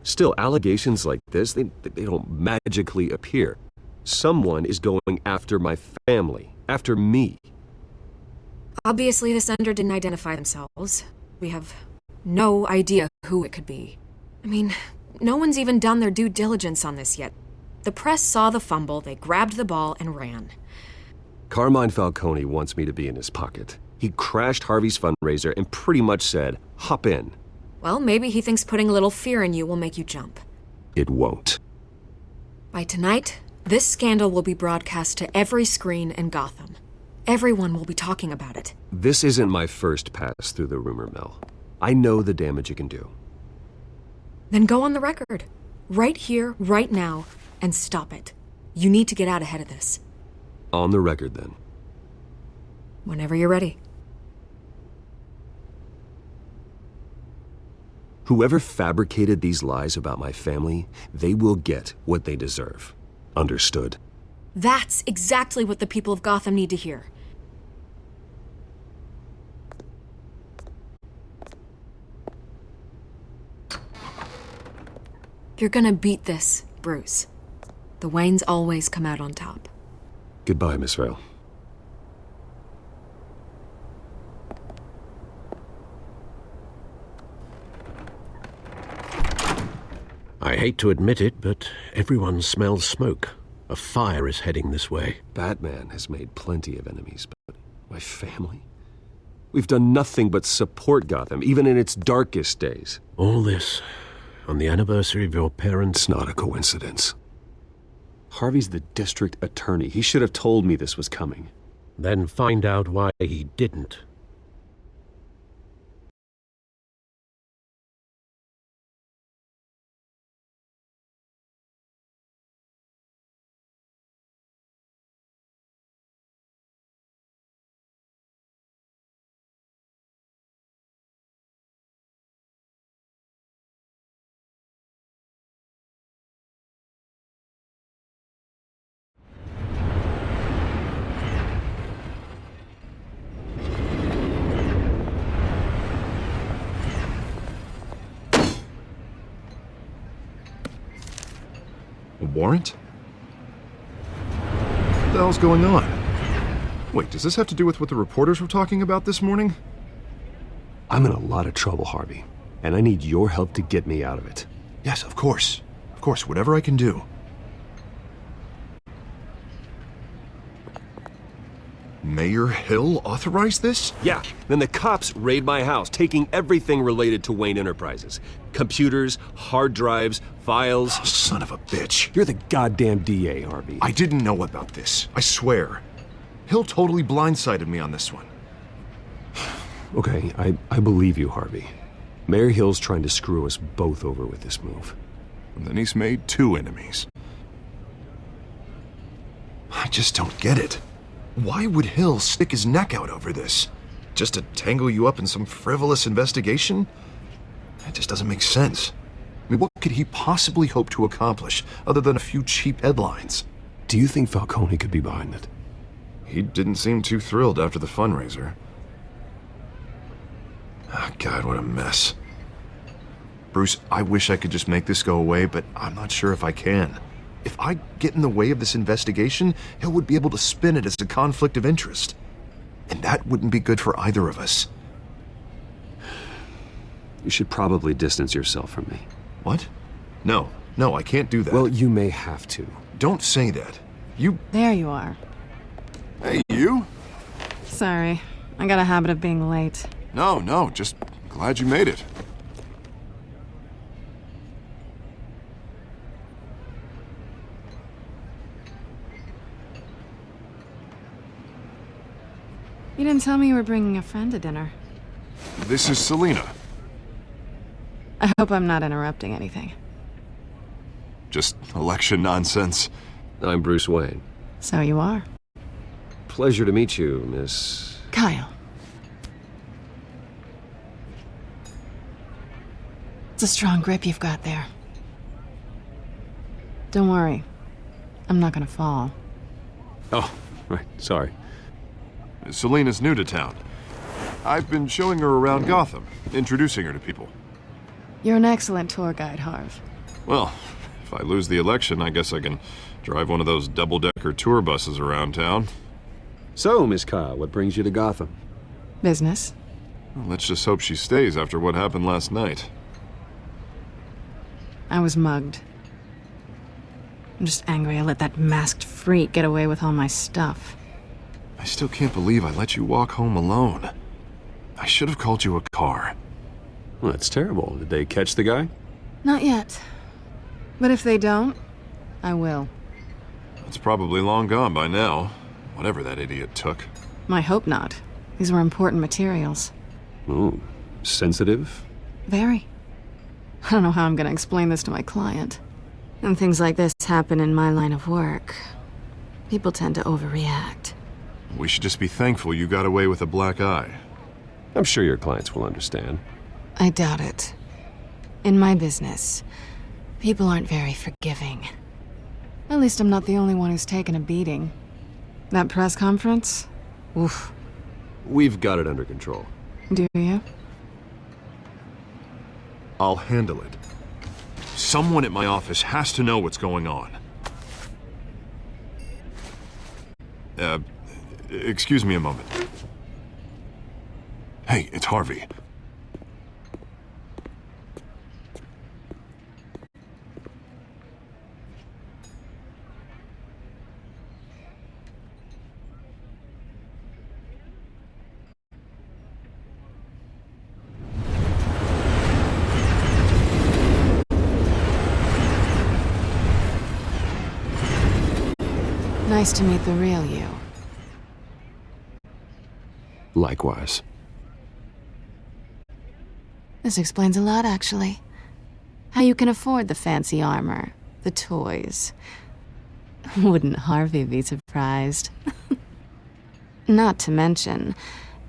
Still, allegations like this, they don't magically appear. Someone is going after my family, after me. Obviously, the sender didn't identify themselves. We have no idea who it could be. I mean, no one's even done their due diligence on this yet. The press saw the fumble, they grabbed the ball and ran. Carmine Falcone wants me to be in his pocket. He crashed Harvey's fundraiser and pretty much said, hop in. Well, maybe he thinks putting a little fear in you will make you jump. It won't. By tonight, this scandal will be broadcast to every screen in Gotham. Everyone will be talking about it. This isn't my first pass through the rumor mill. I know the damage it can do. Then go on the record. Right here, right now, and stop it. You need to get out ahead of this. On the record, then. Whenever you're ready. Whoever fabricated these lies about my family, they will get what they deserve. Understood? That's exactly what the people of Gotham need to hear. You're gonna beat this, Bruce. The Waynes always come out on top. Goodbye, Miss Vale. I hate to admit it, but everyone smells smoke. A fire is heading this way. Batman has made plenty of enemies, but my family? We've done nothing but support Gotham, even in its darkest days. All this on the anniversary of your parents'... It's not a coincidence. Harvey's the district attorney. He should have told me this was coming. Then find out why he didn't. A warrant? What the hell's going on? Wait, does this have to do with what the reporters were talking about this morning? I'm in a lot of trouble, Harvey, and I need your help to get me out of it. Yes, of course. Of course, whatever I can do. Mayor Hill authorized this? Yeah, then the cops raid my house, taking everything related to Wayne Enterprises. Computers, hard drives, files. Oh, son of a bitch. You're the goddamn DA, Harvey. I didn't know about this. I swear. Hill totally blindsided me on this one. Okay, I believe you, Harvey. Mayor Hill's trying to screw us both over with this move. And then he's made two enemies. I just don't get it. Why would Hill stick his neck out over this? Just to tangle you up in some frivolous investigation? That just doesn't make sense. I mean, what could he possibly hope to accomplish other than a few cheap headlines? Do you think Falcone could be behind it? He didn't seem too thrilled after the fundraiser. Oh, God, what a mess. Bruce, I wish I could just make this go away, but I'm not sure if I can. If I get in the way of this investigation, Hill would be able to spin it as a conflict of interest. And that wouldn't be good for either of us. You should probably distance yourself from me. What? No, I can't do that. Well, you may have to. Don't say that. There you are. Hey, you? Sorry, I got a habit of being late. No, just glad you made it. You didn't tell me you were bringing a friend to dinner. This is Selina. I hope I'm not interrupting anything. Just election nonsense. I'm Bruce Wayne. So you are. Pleasure to meet you, Miss... Kyle. It's a strong grip you've got there. Don't worry. I'm not gonna fall. Oh, right, sorry. Selina's new to town. I've been showing her around Gotham, introducing her to people. You're an excellent tour guide, Harv. Well, if I lose the election, I guess I can drive one of those double-decker tour buses around town. So, Miss Kyle, what brings you to Gotham? Business. Well, let's just hope she stays after what happened last night. I was mugged. I'm just angry I let that masked freak get away with all my stuff. I still can't believe I let you walk home alone. I should have called you a car. Well, that's terrible. Did they catch the guy? Not yet. But if they don't, I will. It's probably long gone by now, whatever that idiot took. I hope not. These were important materials. Ooh, sensitive? Very. I don't know how I'm gonna explain this to my client. And things like this happen in my line of work. People tend to overreact. We should just be thankful you got away with a black eye. I'm sure your clients will understand. I doubt it. In my business, people aren't very forgiving. At least I'm not the only one who's taken a beating. That press conference? Oof. We've got it under control. Do you? I'll handle it. Someone at my office has to know what's going on. Excuse me a moment. Hey, it's Harvey. Nice to meet the real you. Likewise. This explains a lot, actually. How you can afford the fancy armor, the toys. Wouldn't Harvey be surprised? Not to mention,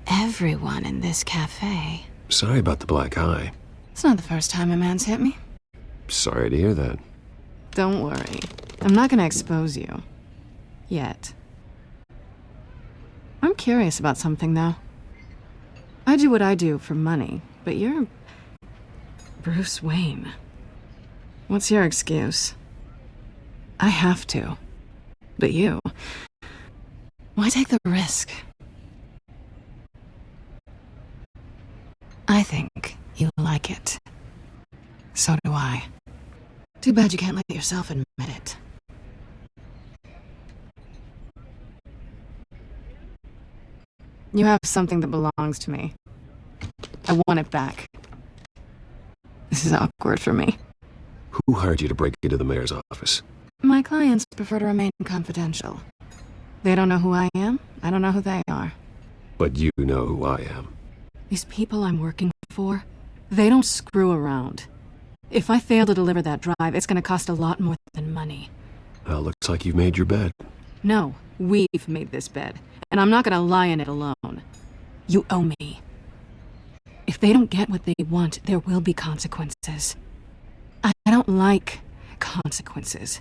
everyone in this cafe. Sorry about the black eye. It's not the first time a man's hit me. Sorry to hear that. Don't worry. I'm not gonna expose you. Yet. I'm curious about something, though. I do what I do for money, but you're... Bruce Wayne. What's your excuse? I have to. But you... Why take the risk? I think you like it. So do I. Too bad you can't let yourself admit it. You have something that belongs to me. I want it back. This is awkward for me. Who hired you to break into the mayor's office? My clients prefer to remain confidential. They don't know who I am. I don't know who they are. But you know who I am. These people I'm working for, they don't screw around. If I fail to deliver that drive, it's gonna cost a lot more than money. Well, looks like you've made your bed. No, we've made this bed, and I'm not gonna lie in it alone. You owe me. If they don't get what they want, there will be consequences. I don't like consequences.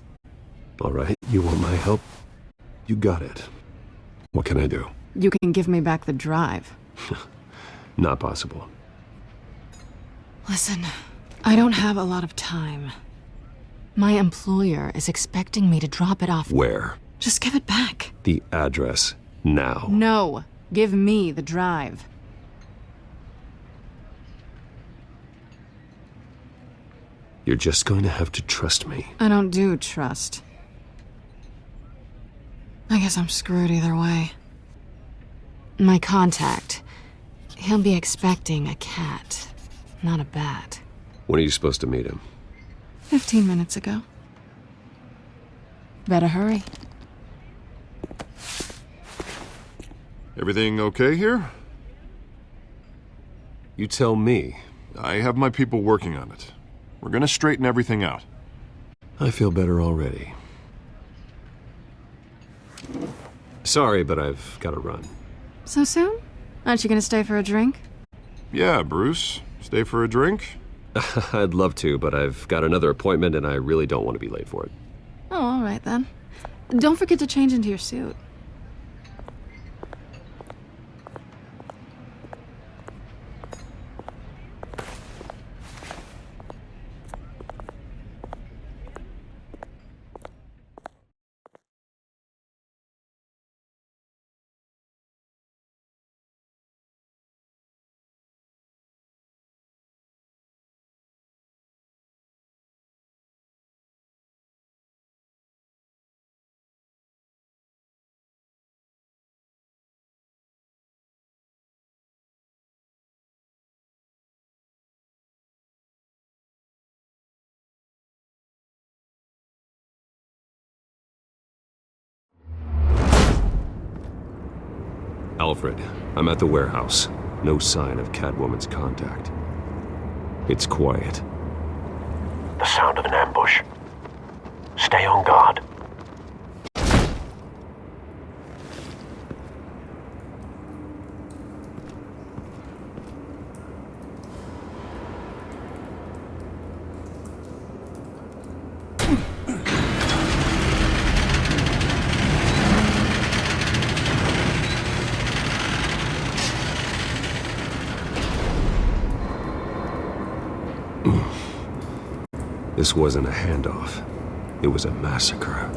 All right, you want my help? You got it. What can I do? You can give me back the drive. Not possible. Listen, I don't have a lot of time. My employer is expecting me to drop it off. Where? Just give it back. The address, now. No, give me the drive. You're just going to have to trust me. I don't do trust. I guess I'm screwed either way. My contact, he'll be expecting a cat, not a bat. When are you supposed to meet him? 15 minutes ago. Better hurry. Everything okay here? You tell me. I have my people working on it. We're gonna straighten everything out. I feel better already. Sorry, but I've got to run. So soon? Aren't you gonna stay for a drink? Yeah, Bruce. Stay for a drink? I'd love to, but I've got another appointment and I really don't want to be late for it. Oh, all right then. Don't forget to change into your suit. Alfred, I'm at the warehouse. No sign of Catwoman's contact. It's quiet. The sound of an ambush. Stay on guard. This wasn't a handoff. It was a massacre.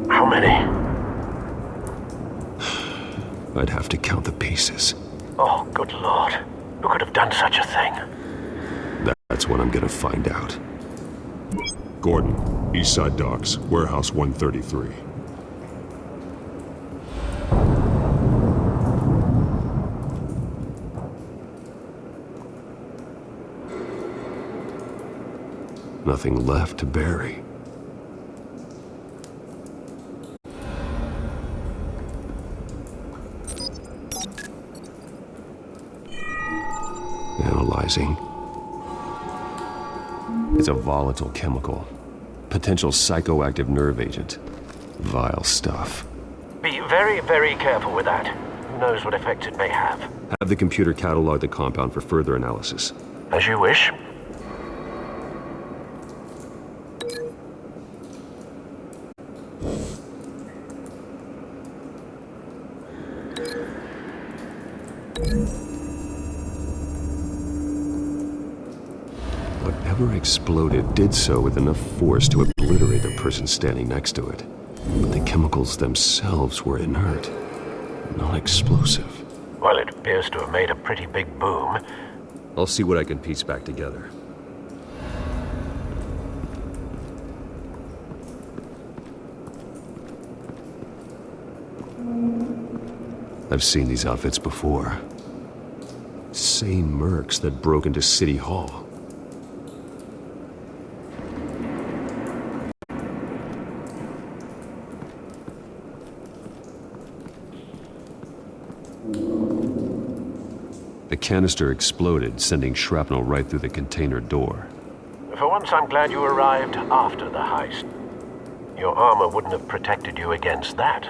How many? I'd have to count the pieces. Oh, good lord. Who could have done such a thing? That's what I'm gonna find out. Gordon, Eastside Docks, Warehouse 133. Nothing left to bury. Analyzing. It's a volatile chemical. Potential psychoactive nerve agent. Vile stuff. Be very, very careful with that. Who knows what effects it may have. Have the computer catalog the compound for further analysis. As you wish. Whatever exploded did so with enough force to obliterate the person standing next to it. But the chemicals themselves were inert, not explosive. Well, it appears to have made a pretty big boom. I'll see what I can piece back together. I've seen these outfits before. Same mercs that broke into City Hall. The canister exploded, sending shrapnel right through the container door. For once, I'm glad you arrived after the heist. Your armor wouldn't have protected you against that.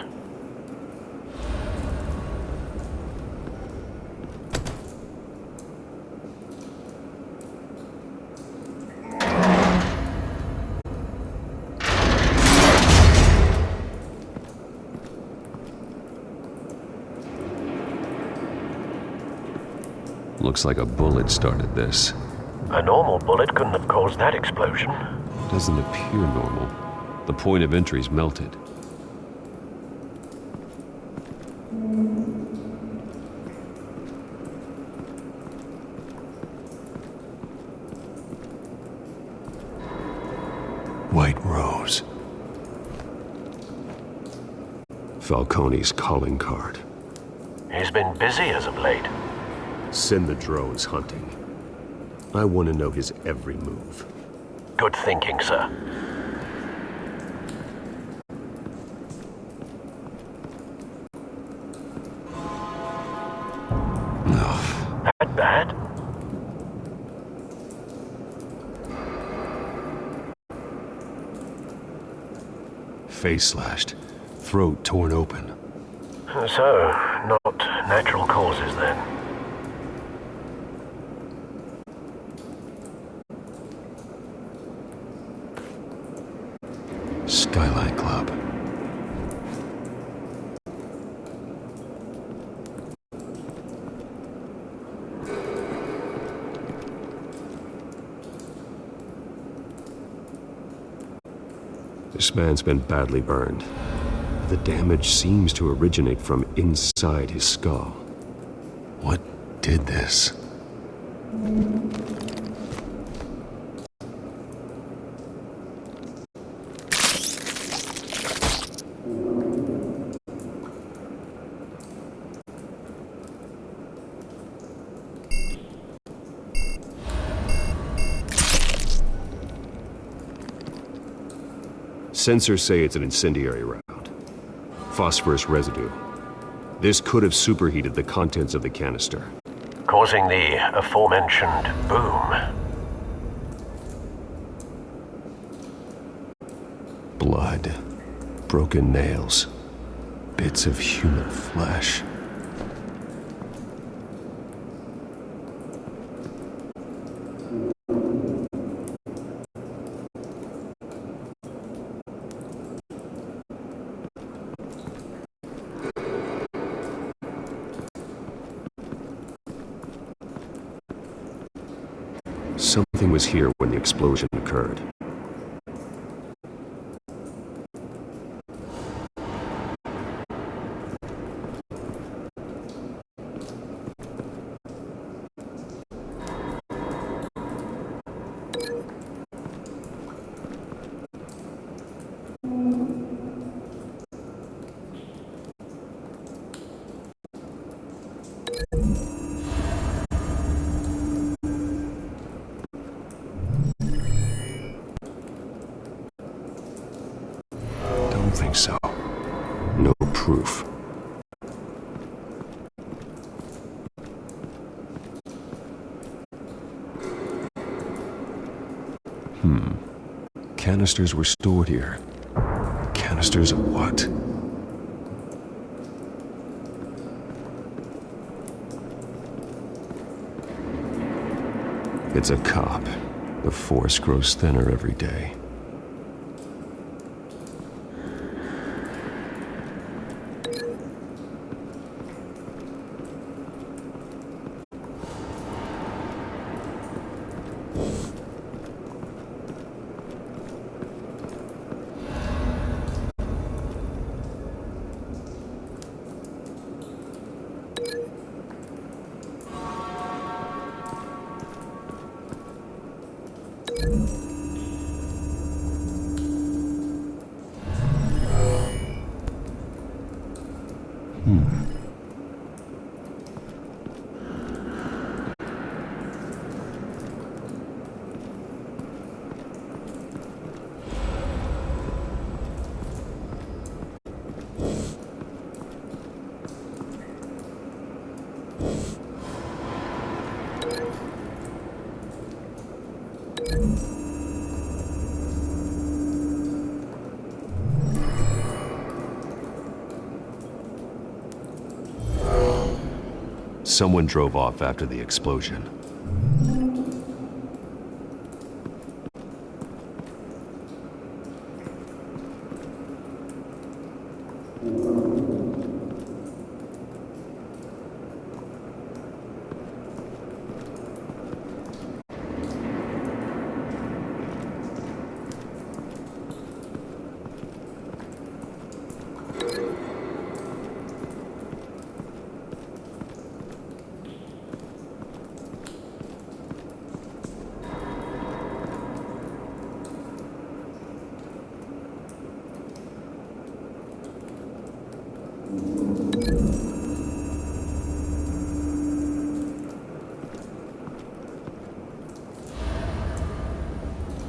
Looks like a bullet started this. A normal bullet couldn't have caused that explosion. Doesn't appear normal. The point of entry's melted. White Rose. Falcone's calling card. He's been busy as of late. Send the drones hunting. I want to know his every move. Good thinking, sir. That bad? Face slashed, throat torn open. So, not natural causes then. Skylight Club. This man's been badly burned. The damage seems to originate from inside his skull. What did this? Sensors say it's an incendiary round. Phosphorus residue. This could have superheated the contents of the canister, causing the aforementioned boom. Blood, broken nails, bits of human flesh. Something was here when the explosion occurred. Think so. No proof. Canisters were stored here. Canisters of what? It's a cop. The force grows thinner every day. Someone drove off after the explosion.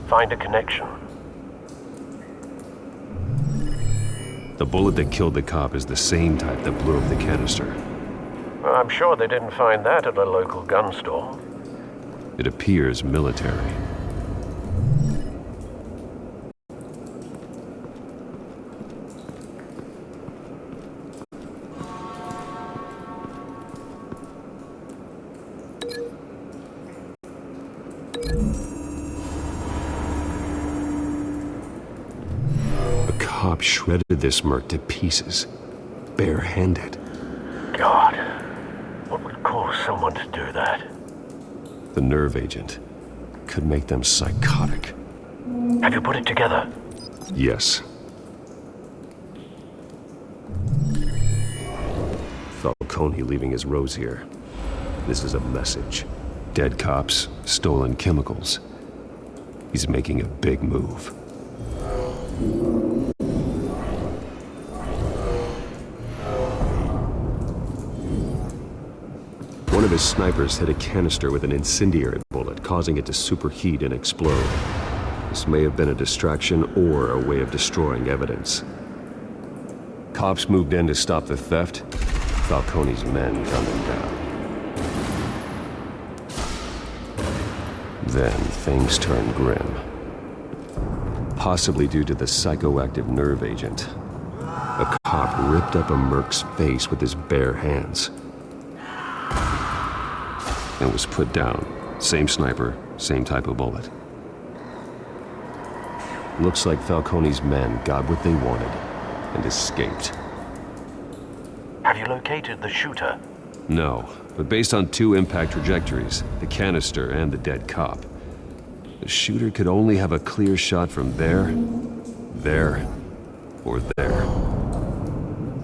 Find a connection. The bullet that killed the cop is the same type that blew up the canister. I'm sure they didn't find that at a local gun store. It appears military. Cop shredded this merc to pieces, barehanded. God, what would cause someone to do that? The nerve agent could make them psychotic. Have you put it together? Yes. Falcone leaving his rose here. This is a message. Dead cops, stolen chemicals. He's making a big move. One of his snipers hit a canister with an incendiary bullet, causing it to superheat and explode. This may have been a distraction or a way of destroying evidence. Cops moved in to stop the theft. Falcone's men gunned him down. Then things turned grim. Possibly due to the psychoactive nerve agent. A cop ripped up a merc's face with his bare hands. And was put down. Same sniper, same type of bullet. Looks like Falcone's men got what they wanted and escaped. Have you located the shooter? No, but based on two impact trajectories, the canister and the dead cop, the shooter could only have a clear shot from there, or there,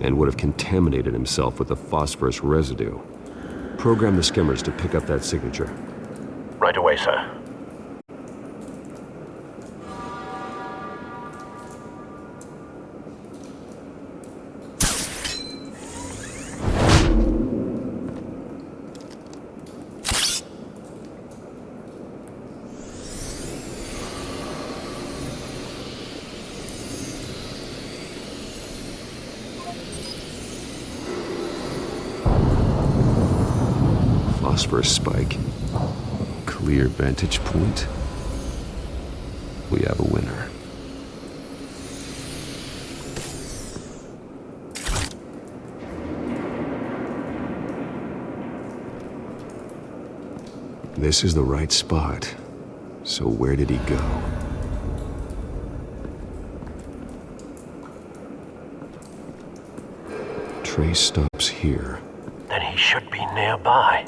and would have contaminated himself with the phosphorus residue. Program the skimmers to pick up that signature. Right away, sir. Phosphorus spike. Clear vantage point. We have a winner. This is the right spot. So where did he go? Trace stops here. Then he should be nearby.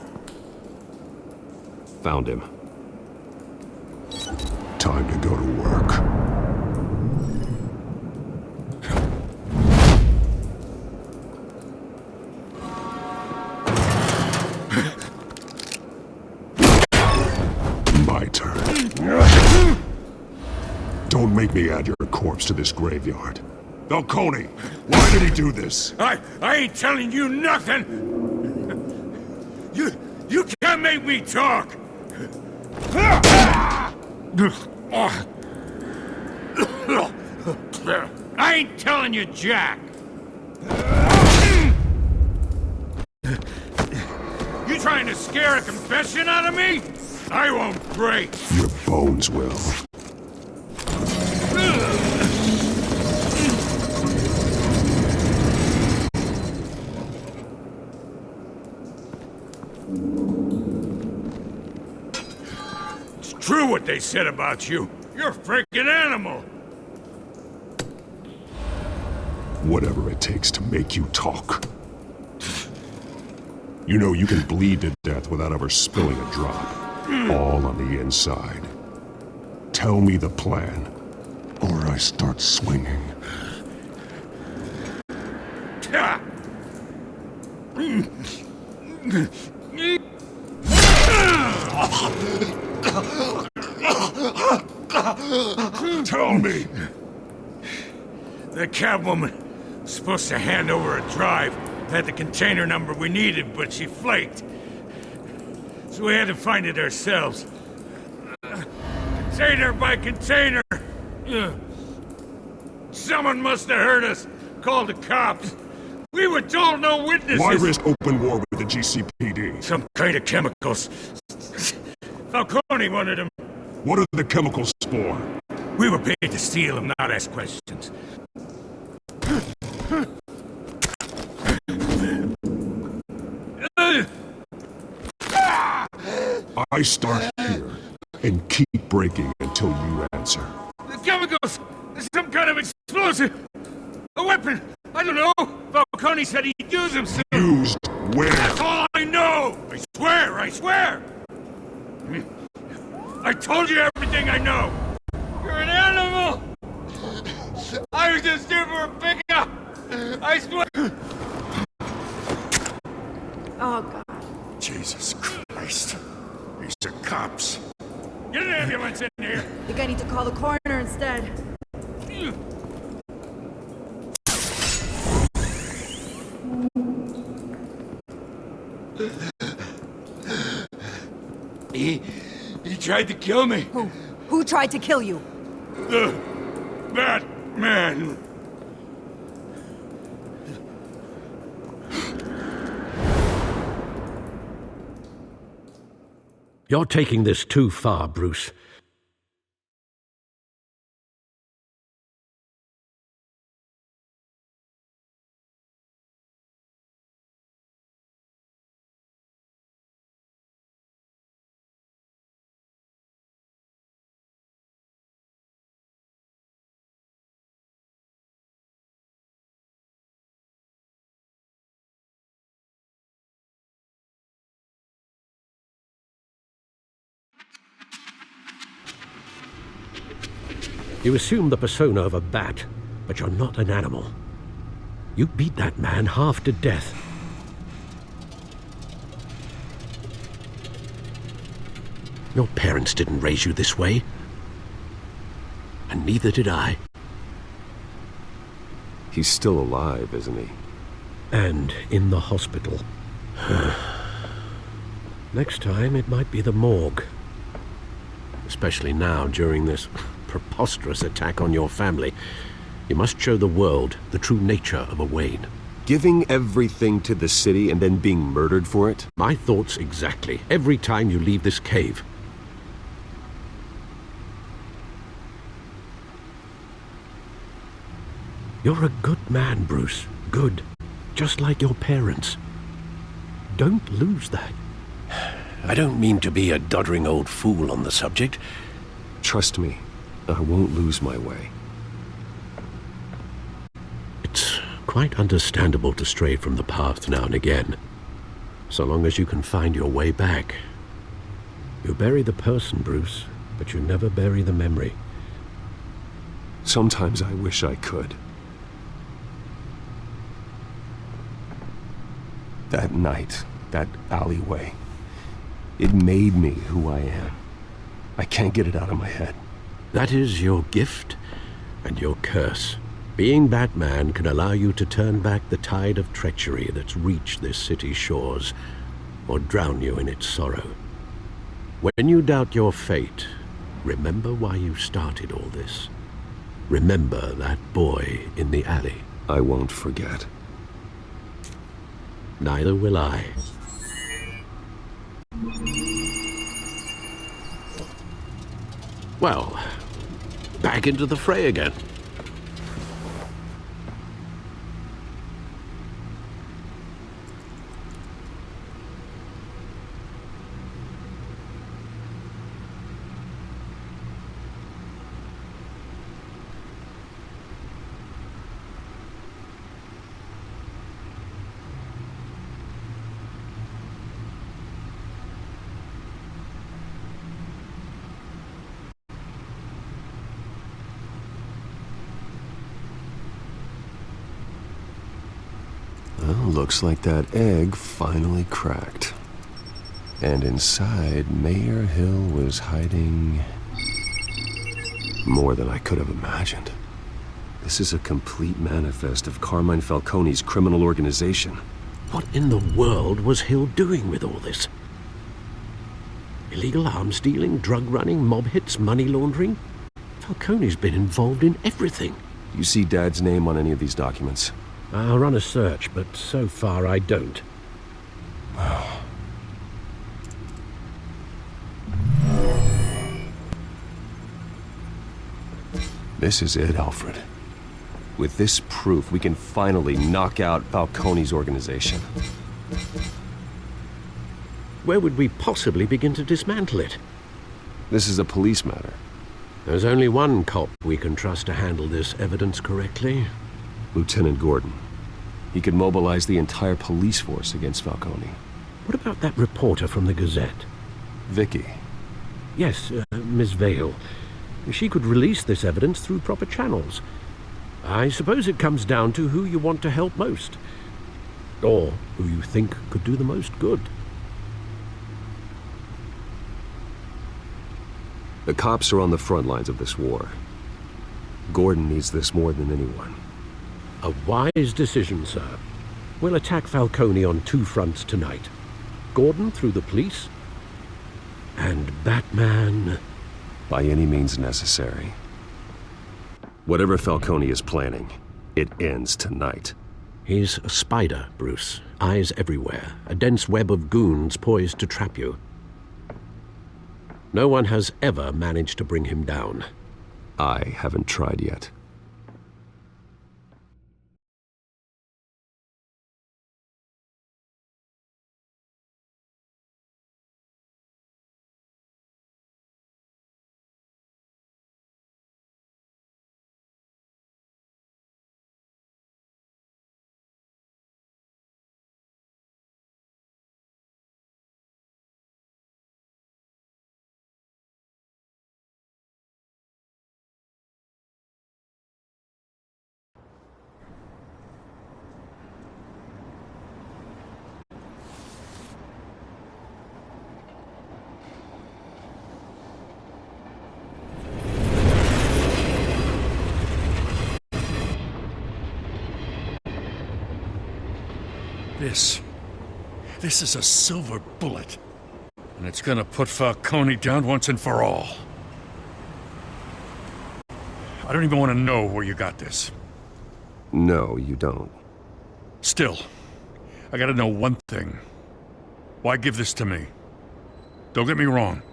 Found him. Time to go to work. My turn. Don't make me add your corpse to this graveyard. Falcone, why did he do this? I ain't telling you nothing! You can't make me talk! I ain't telling you jack! You trying to scare a confession out of me? I won't break! Your bones will. True what they said about you. You're a freaking animal. Whatever it takes to make you talk. You know you can bleed to death without ever spilling a drop. All on the inside. Tell me the plan, or I start swinging. Tell me! The Catwoman was supposed to hand over a drive. Had the container number we needed, but she flaked. So we had to find it ourselves. Container by container! Someone must have heard us. Called the cops. We were told no witnesses. Why risk open war with the GCPD? Some kind of chemicals. Falcone wanted them. What are the chemicals for? We were paid to steal them, not ask questions. I start here and keep breaking until you answer. The chemicals! Some kind of explosive! A weapon! I don't know! Falcone said he'd use them soon! Used where? That's all I know! I swear! I told you everything I know! You're an animal! I was just here for a pickup! I swear! Oh, God. Jesus Christ. These are cops. Get an ambulance in here! I think I need to call the coroner instead. He tried to kill me. Who tried to kill you? The Batman. You're taking this too far, Bruce. You assume the persona of a bat, but you're not an animal. You beat that man half to death. Your parents didn't raise you this way. And neither did I. He's still alive, isn't he? And in the hospital. Next time, it might be the morgue. Especially now, during this preposterous attack on your family. You must show the world the true nature of a Wayne. Giving everything to the city and then being murdered for it? My thoughts exactly. Every time you leave this cave. You're a good man, Bruce. Good. Just like your parents. Don't lose that. I don't mean to be a doddering old fool on the subject. Trust me, I won't lose my way. It's quite understandable to stray from the path now and again, so long as you can find your way back. You bury the person, Bruce, but you never bury the memory. Sometimes I wish I could. That night, that alleyway, it made me who I am. I can't get it out of my head. That is your gift and your curse. Being Batman can allow you to turn back the tide of treachery that's reached this city's shores, or drown you in its sorrow. When you doubt your fate, remember why you started all this. Remember that boy in the alley. I won't forget. Neither will I. Well, back into the fray again. Looks like that egg finally cracked. And inside, Mayor Hill was hiding more than I could have imagined. This is a complete manifest of Carmine Falcone's criminal organization. What in the world was Hill doing with all this? Illegal arms dealing, drug running, mob hits, money laundering. Falcone's been involved in everything. You see Dad's name on any of these documents? I'll run a search, but so far I don't. This is it, Alfred. With this proof, we can finally knock out Falcone's organization. Where would we possibly begin to dismantle it? This is a police matter. There's only one cop we can trust to handle this evidence correctly. Lieutenant Gordon. He could mobilize the entire police force against Falcone. What about that reporter from the Gazette? Vicky. Yes, Miss Vale. She could release this evidence through proper channels. I suppose it comes down to who you want to help most. Or who you think could do the most good. The cops are on the front lines of this war. Gordon needs this more than anyone. A wise decision, sir. We'll attack Falcone on two fronts tonight. Gordon through the police, and Batman... by any means necessary. Whatever Falcone is planning, it ends tonight. He's a spider, Bruce. Eyes everywhere. A dense web of goons poised to trap you. No one has ever managed to bring him down. I haven't tried yet. This is a silver bullet. And it's gonna put Falcone down once and for all. I don't even want to know where you got this. No, you don't. Still, I gotta know one thing. Why give this to me? Don't get me wrong.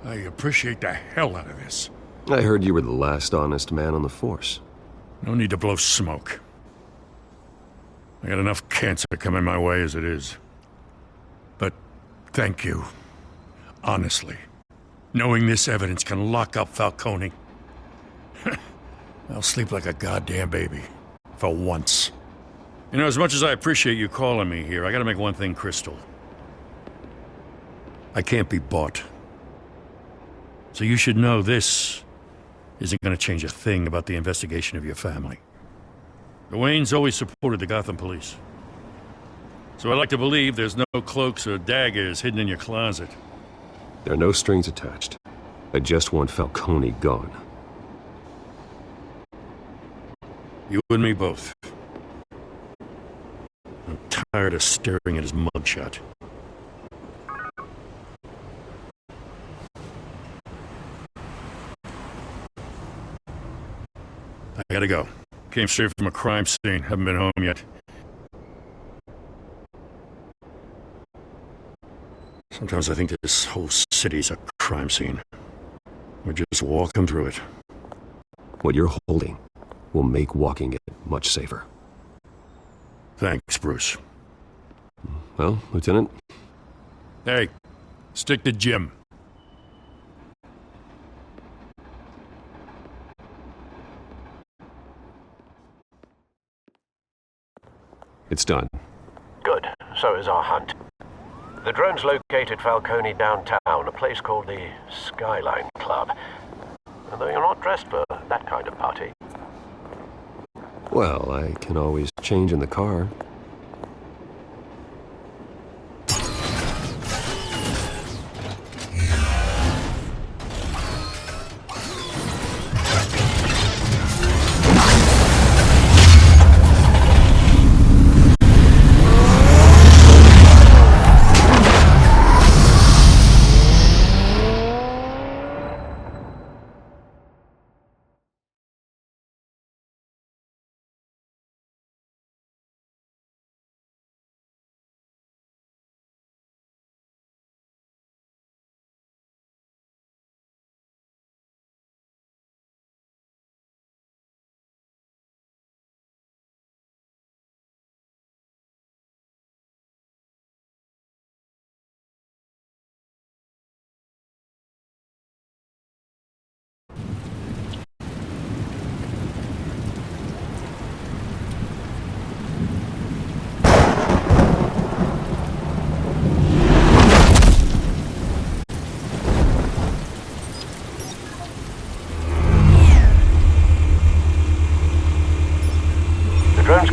I appreciate the hell out of this. I heard you were the last honest man on the force. No need to blow smoke. I got enough cancer coming my way as it is. But thank you. Honestly. Knowing this evidence can lock up Falcone. I'll sleep like a goddamn baby. For once. You know, as much as I appreciate you calling me here, I gotta make one thing crystal. I can't be bought. So you should know this isn't gonna change a thing about the investigation of your family. The Waynes always supported the Gotham police. So I like to believe there's no cloaks or daggers hidden in your closet. There are no strings attached. I just want Falcone gone. You and me both. I'm tired of staring at his mugshot. I gotta go. Came straight from a crime scene. Haven't been home yet. Sometimes I think this whole city's a crime scene. We're just walking through it. What you're holding will make walking it much safer. Thanks, Bruce. Well, Lieutenant? Hey, stick to Jim. It's done. Good. So is our hunt. The drones located Falcone downtown, a place called the Skyline Club. Although you're not dressed for that kind of party. Well, I can always change in the car.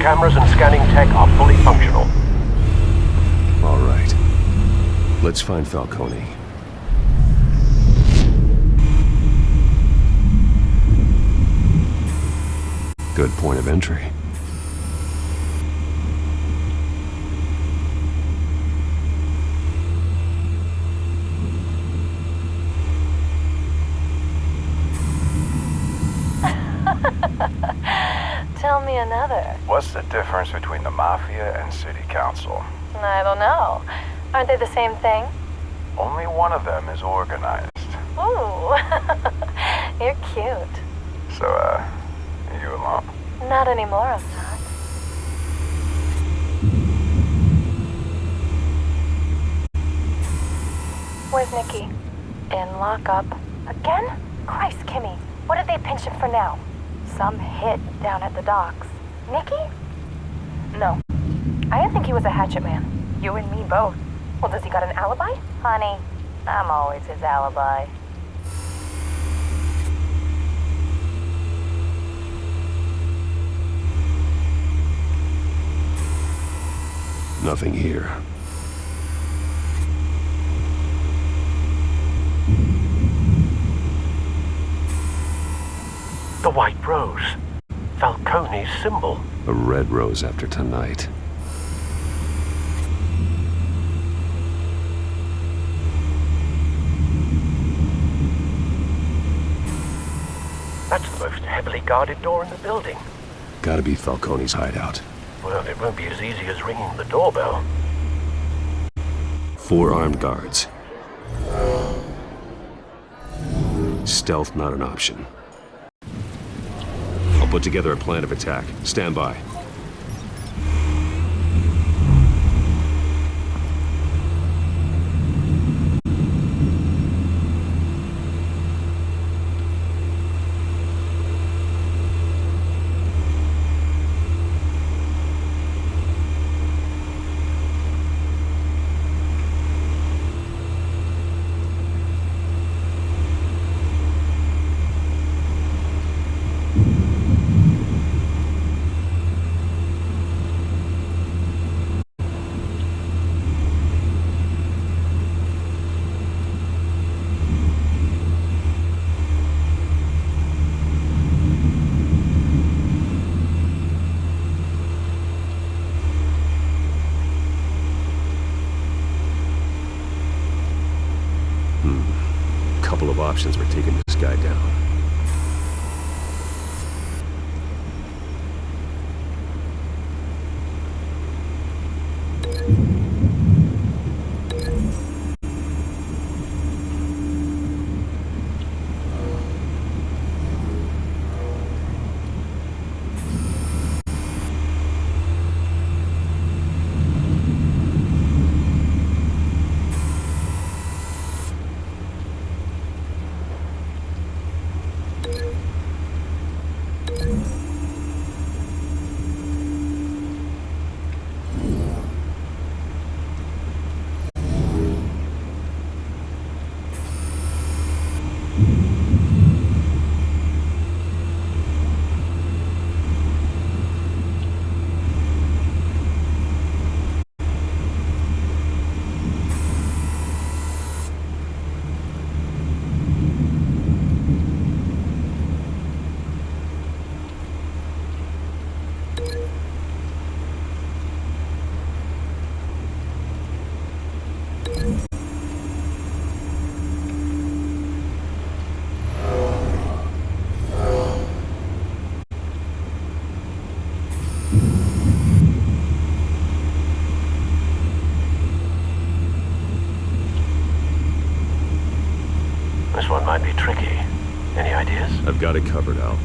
cameras and scanning tech are fully functional. All right. Let's find Falcone. Good point of entry. Tell me another. What's the difference between the Mafia and City Council? I don't know. Aren't they the same thing? Only one of them is organized. Ooh, you're cute. So, you alone? Not anymore, I'm not. Where's Nikki? In lockup. Again? Christ, Kimmy. What did they pinch him for now? Some hit down at the docks. Nikki? No. I didn't think he was a hatchet man. You and me both. Well, does he got an alibi? Honey, I'm always his alibi. Nothing here. The White Rose. Falcone's symbol. A red rose after tonight. That's the most heavily guarded door in the building. Gotta be Falcone's hideout. Well, it won't be as easy as ringing the doorbell. 4 armed guards. Stealth not an option. I'll put together a plan of attack. Stand by. Couple of options for taking this guy down. This one might be tricky. Any ideas? I've got it covered, Al.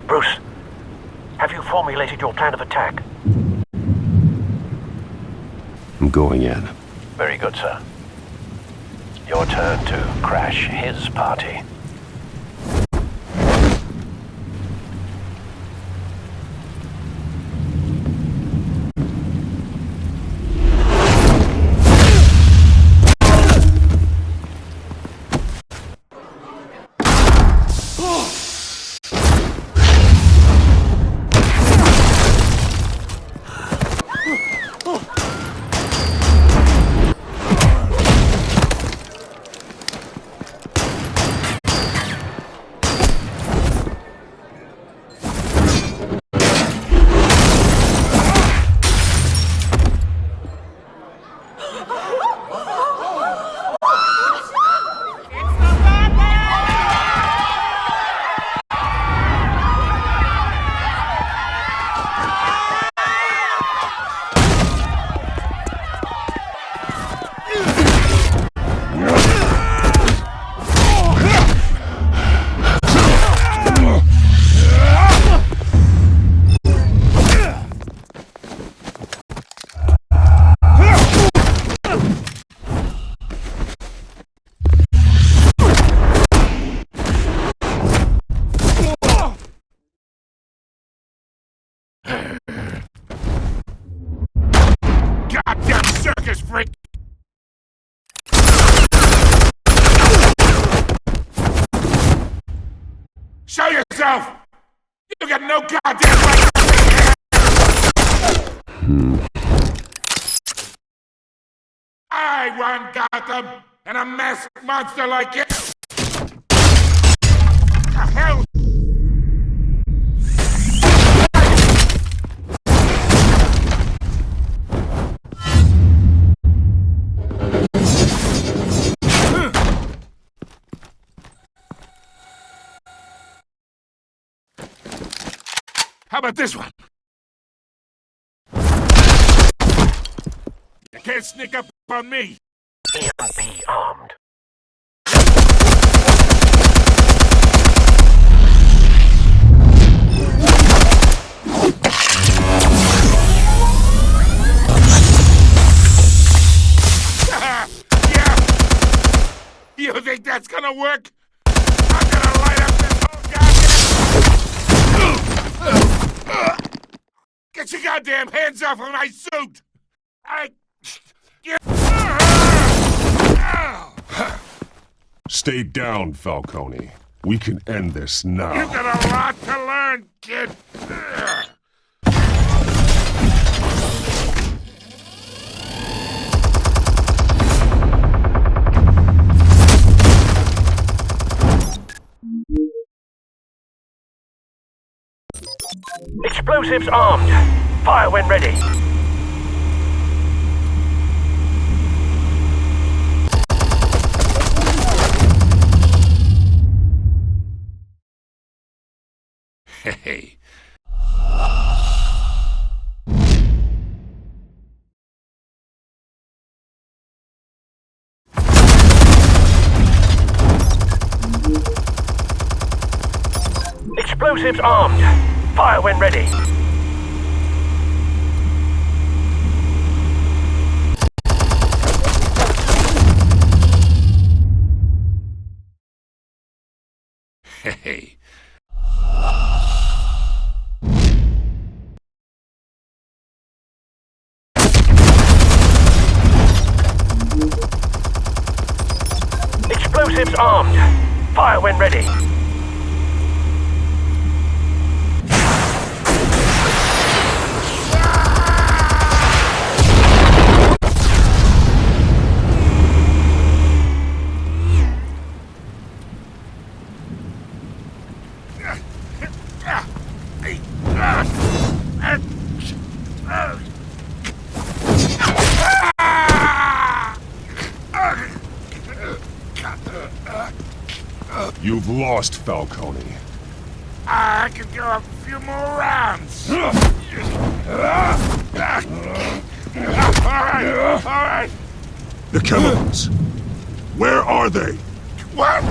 Bruce, have you formulated your plan of attack? I'm going in. Very good, sir. Your turn to crash his party. this freak! Show yourself! You got no goddamn right! I run Gotham, and a masked monster like you! The hell? How about this one? You can't sneak up on me. EMP armed. Yeah! You think that's gonna work? I'm gonna light up this whole goddamn... Get your goddamn hands off of my suit! Stay down, Falcone. We can end this now. You've got a lot to learn, kid. Explosives armed. Fire when ready. Hey. Explosives armed. Fire when ready. Hey. Explosives armed. Fire when ready. You've lost, Falcone. I could go a few more rounds. All right. The chemicals. Where are they? What?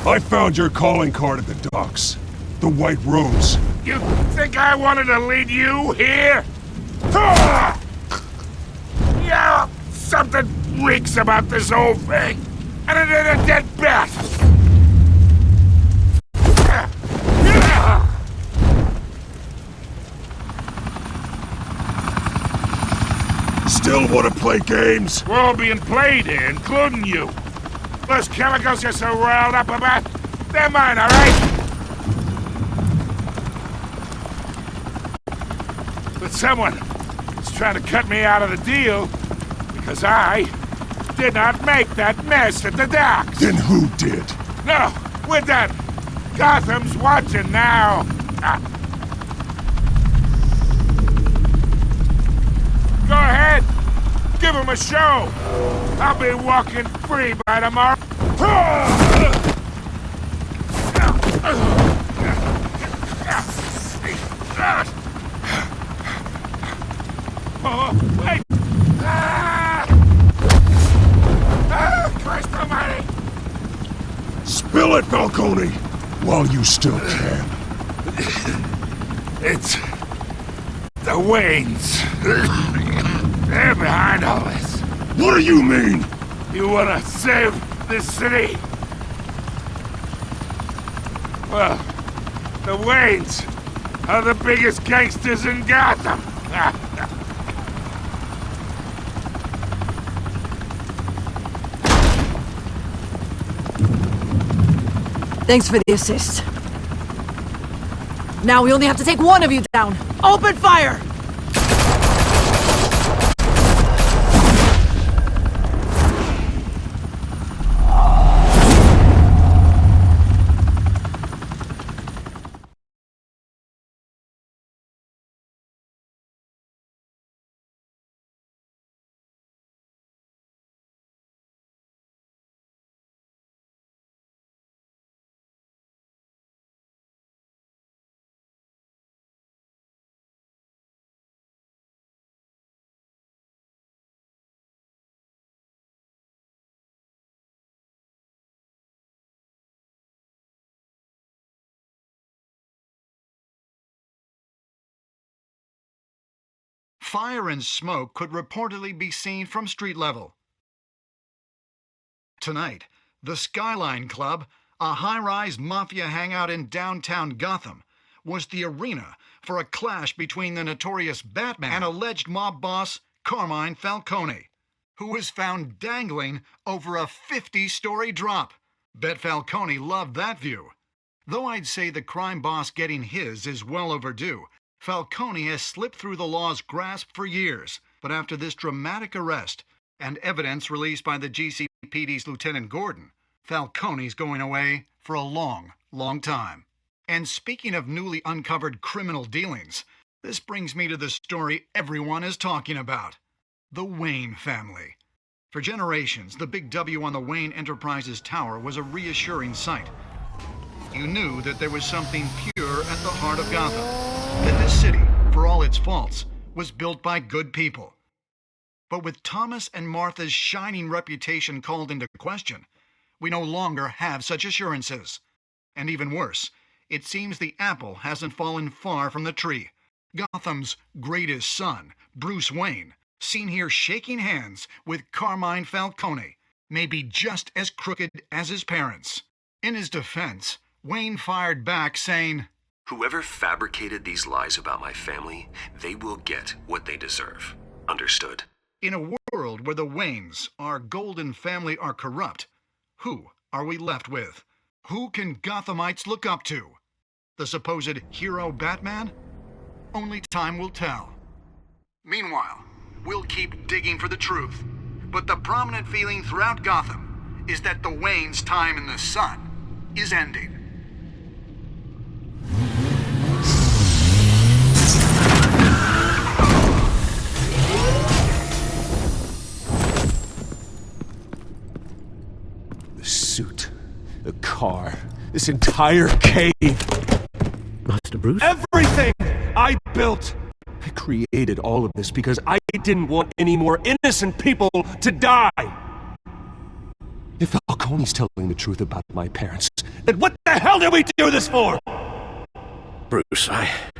I found your calling card at the docks. The White Rose. You think I wanted to lead you here? Yeah, something reeks about this whole thing. And it ain't a dead bat. Still want to play games? We're all being played here, including you. Those chemicals you're so riled up about, they're mine, all right? But someone is trying to cut me out of the deal because I did not make that mess at the docks. Then who did? No, we're done. Gotham's watching now. Go ahead. Give him a show. I'll be walking free by tomorrow. Oh, wait. Christ almighty. Spill it, Falcone, while you still can. It's the Waynes. They're behind all this. What do you mean? You wanna save this city? Well, the Waynes are the biggest gangsters in Gotham. Thanks for the assist. Now we only have to take one of you down. Open fire! Fire and smoke could reportedly be seen from street level. Tonight, the Skyline Club, a high-rise mafia hangout in downtown Gotham, was the arena for a clash between the notorious Batman and alleged mob boss Carmine Falcone, who was found dangling over a 50-story drop. Bet Falcone loved that view. Though I'd say the crime boss getting his is well overdue, Falcone has slipped through the law's grasp for years. But after this dramatic arrest and evidence released by the GCPD's Lieutenant Gordon, Falcone's going away for a long, long time. And speaking of newly uncovered criminal dealings, this brings me to the story everyone is talking about: the Wayne family. For generations, the big W on the Wayne Enterprises Tower was a reassuring sight. You knew that there was something pure at the heart of Gotham, that this city, for all its faults, was built by good people. But with Thomas and Martha's shining reputation called into question, we no longer have such assurances. And even worse, it seems the apple hasn't fallen far from the tree. Gotham's greatest son, Bruce Wayne, seen here shaking hands with Carmine Falcone, may be just as crooked as his parents. In his defense, Wayne fired back saying, "Whoever fabricated these lies about my family, they will get what they deserve. Understood?" In a world where the Waynes, our golden family, are corrupt, who are we left with? Who can Gothamites look up to? The supposed hero Batman? Only time will tell. Meanwhile, we'll keep digging for the truth. But the prominent feeling throughout Gotham is that the Waynes' time in the sun is ending. The suit, the car, this entire cave. Master Bruce? Everything I built! I created all of this because I didn't want any more innocent people to die! If Falcone's telling the truth about my parents, then what the hell did we do this for? Bruce,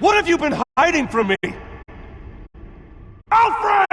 What have you been hiding from me? Alfred!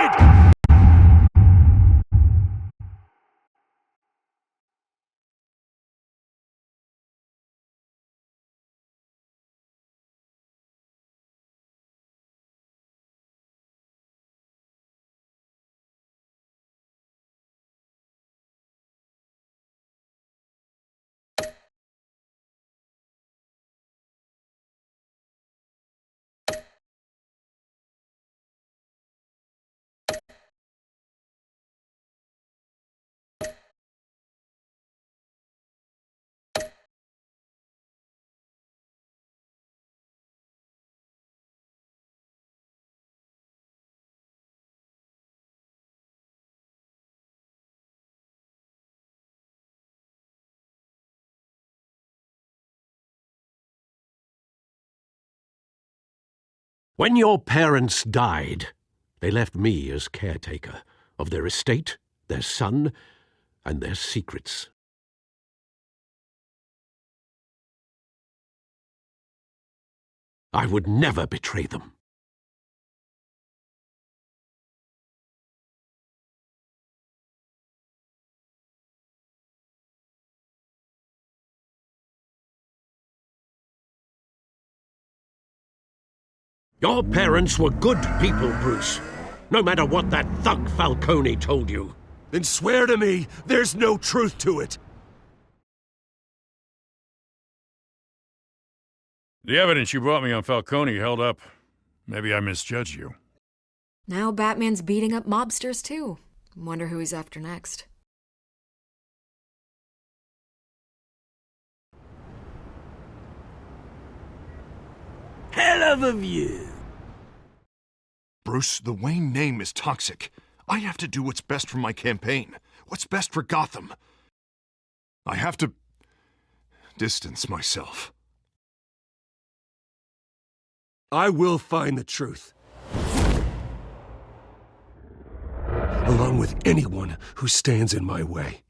When your parents died, they left me as caretaker of their estate, their son, and their secrets. I would never betray them. Your parents were good people, Bruce. No matter what that thug Falcone told you. Then swear to me there's no truth to it. The evidence you brought me on Falcone held up. Maybe I misjudged you. Now Batman's beating up mobsters, too. Wonder who he's after next. Hell of a view. Bruce, the Wayne name is toxic. I have to do what's best for my campaign. What's best for Gotham. I have to distance myself. I will find the truth. Along with anyone who stands in my way.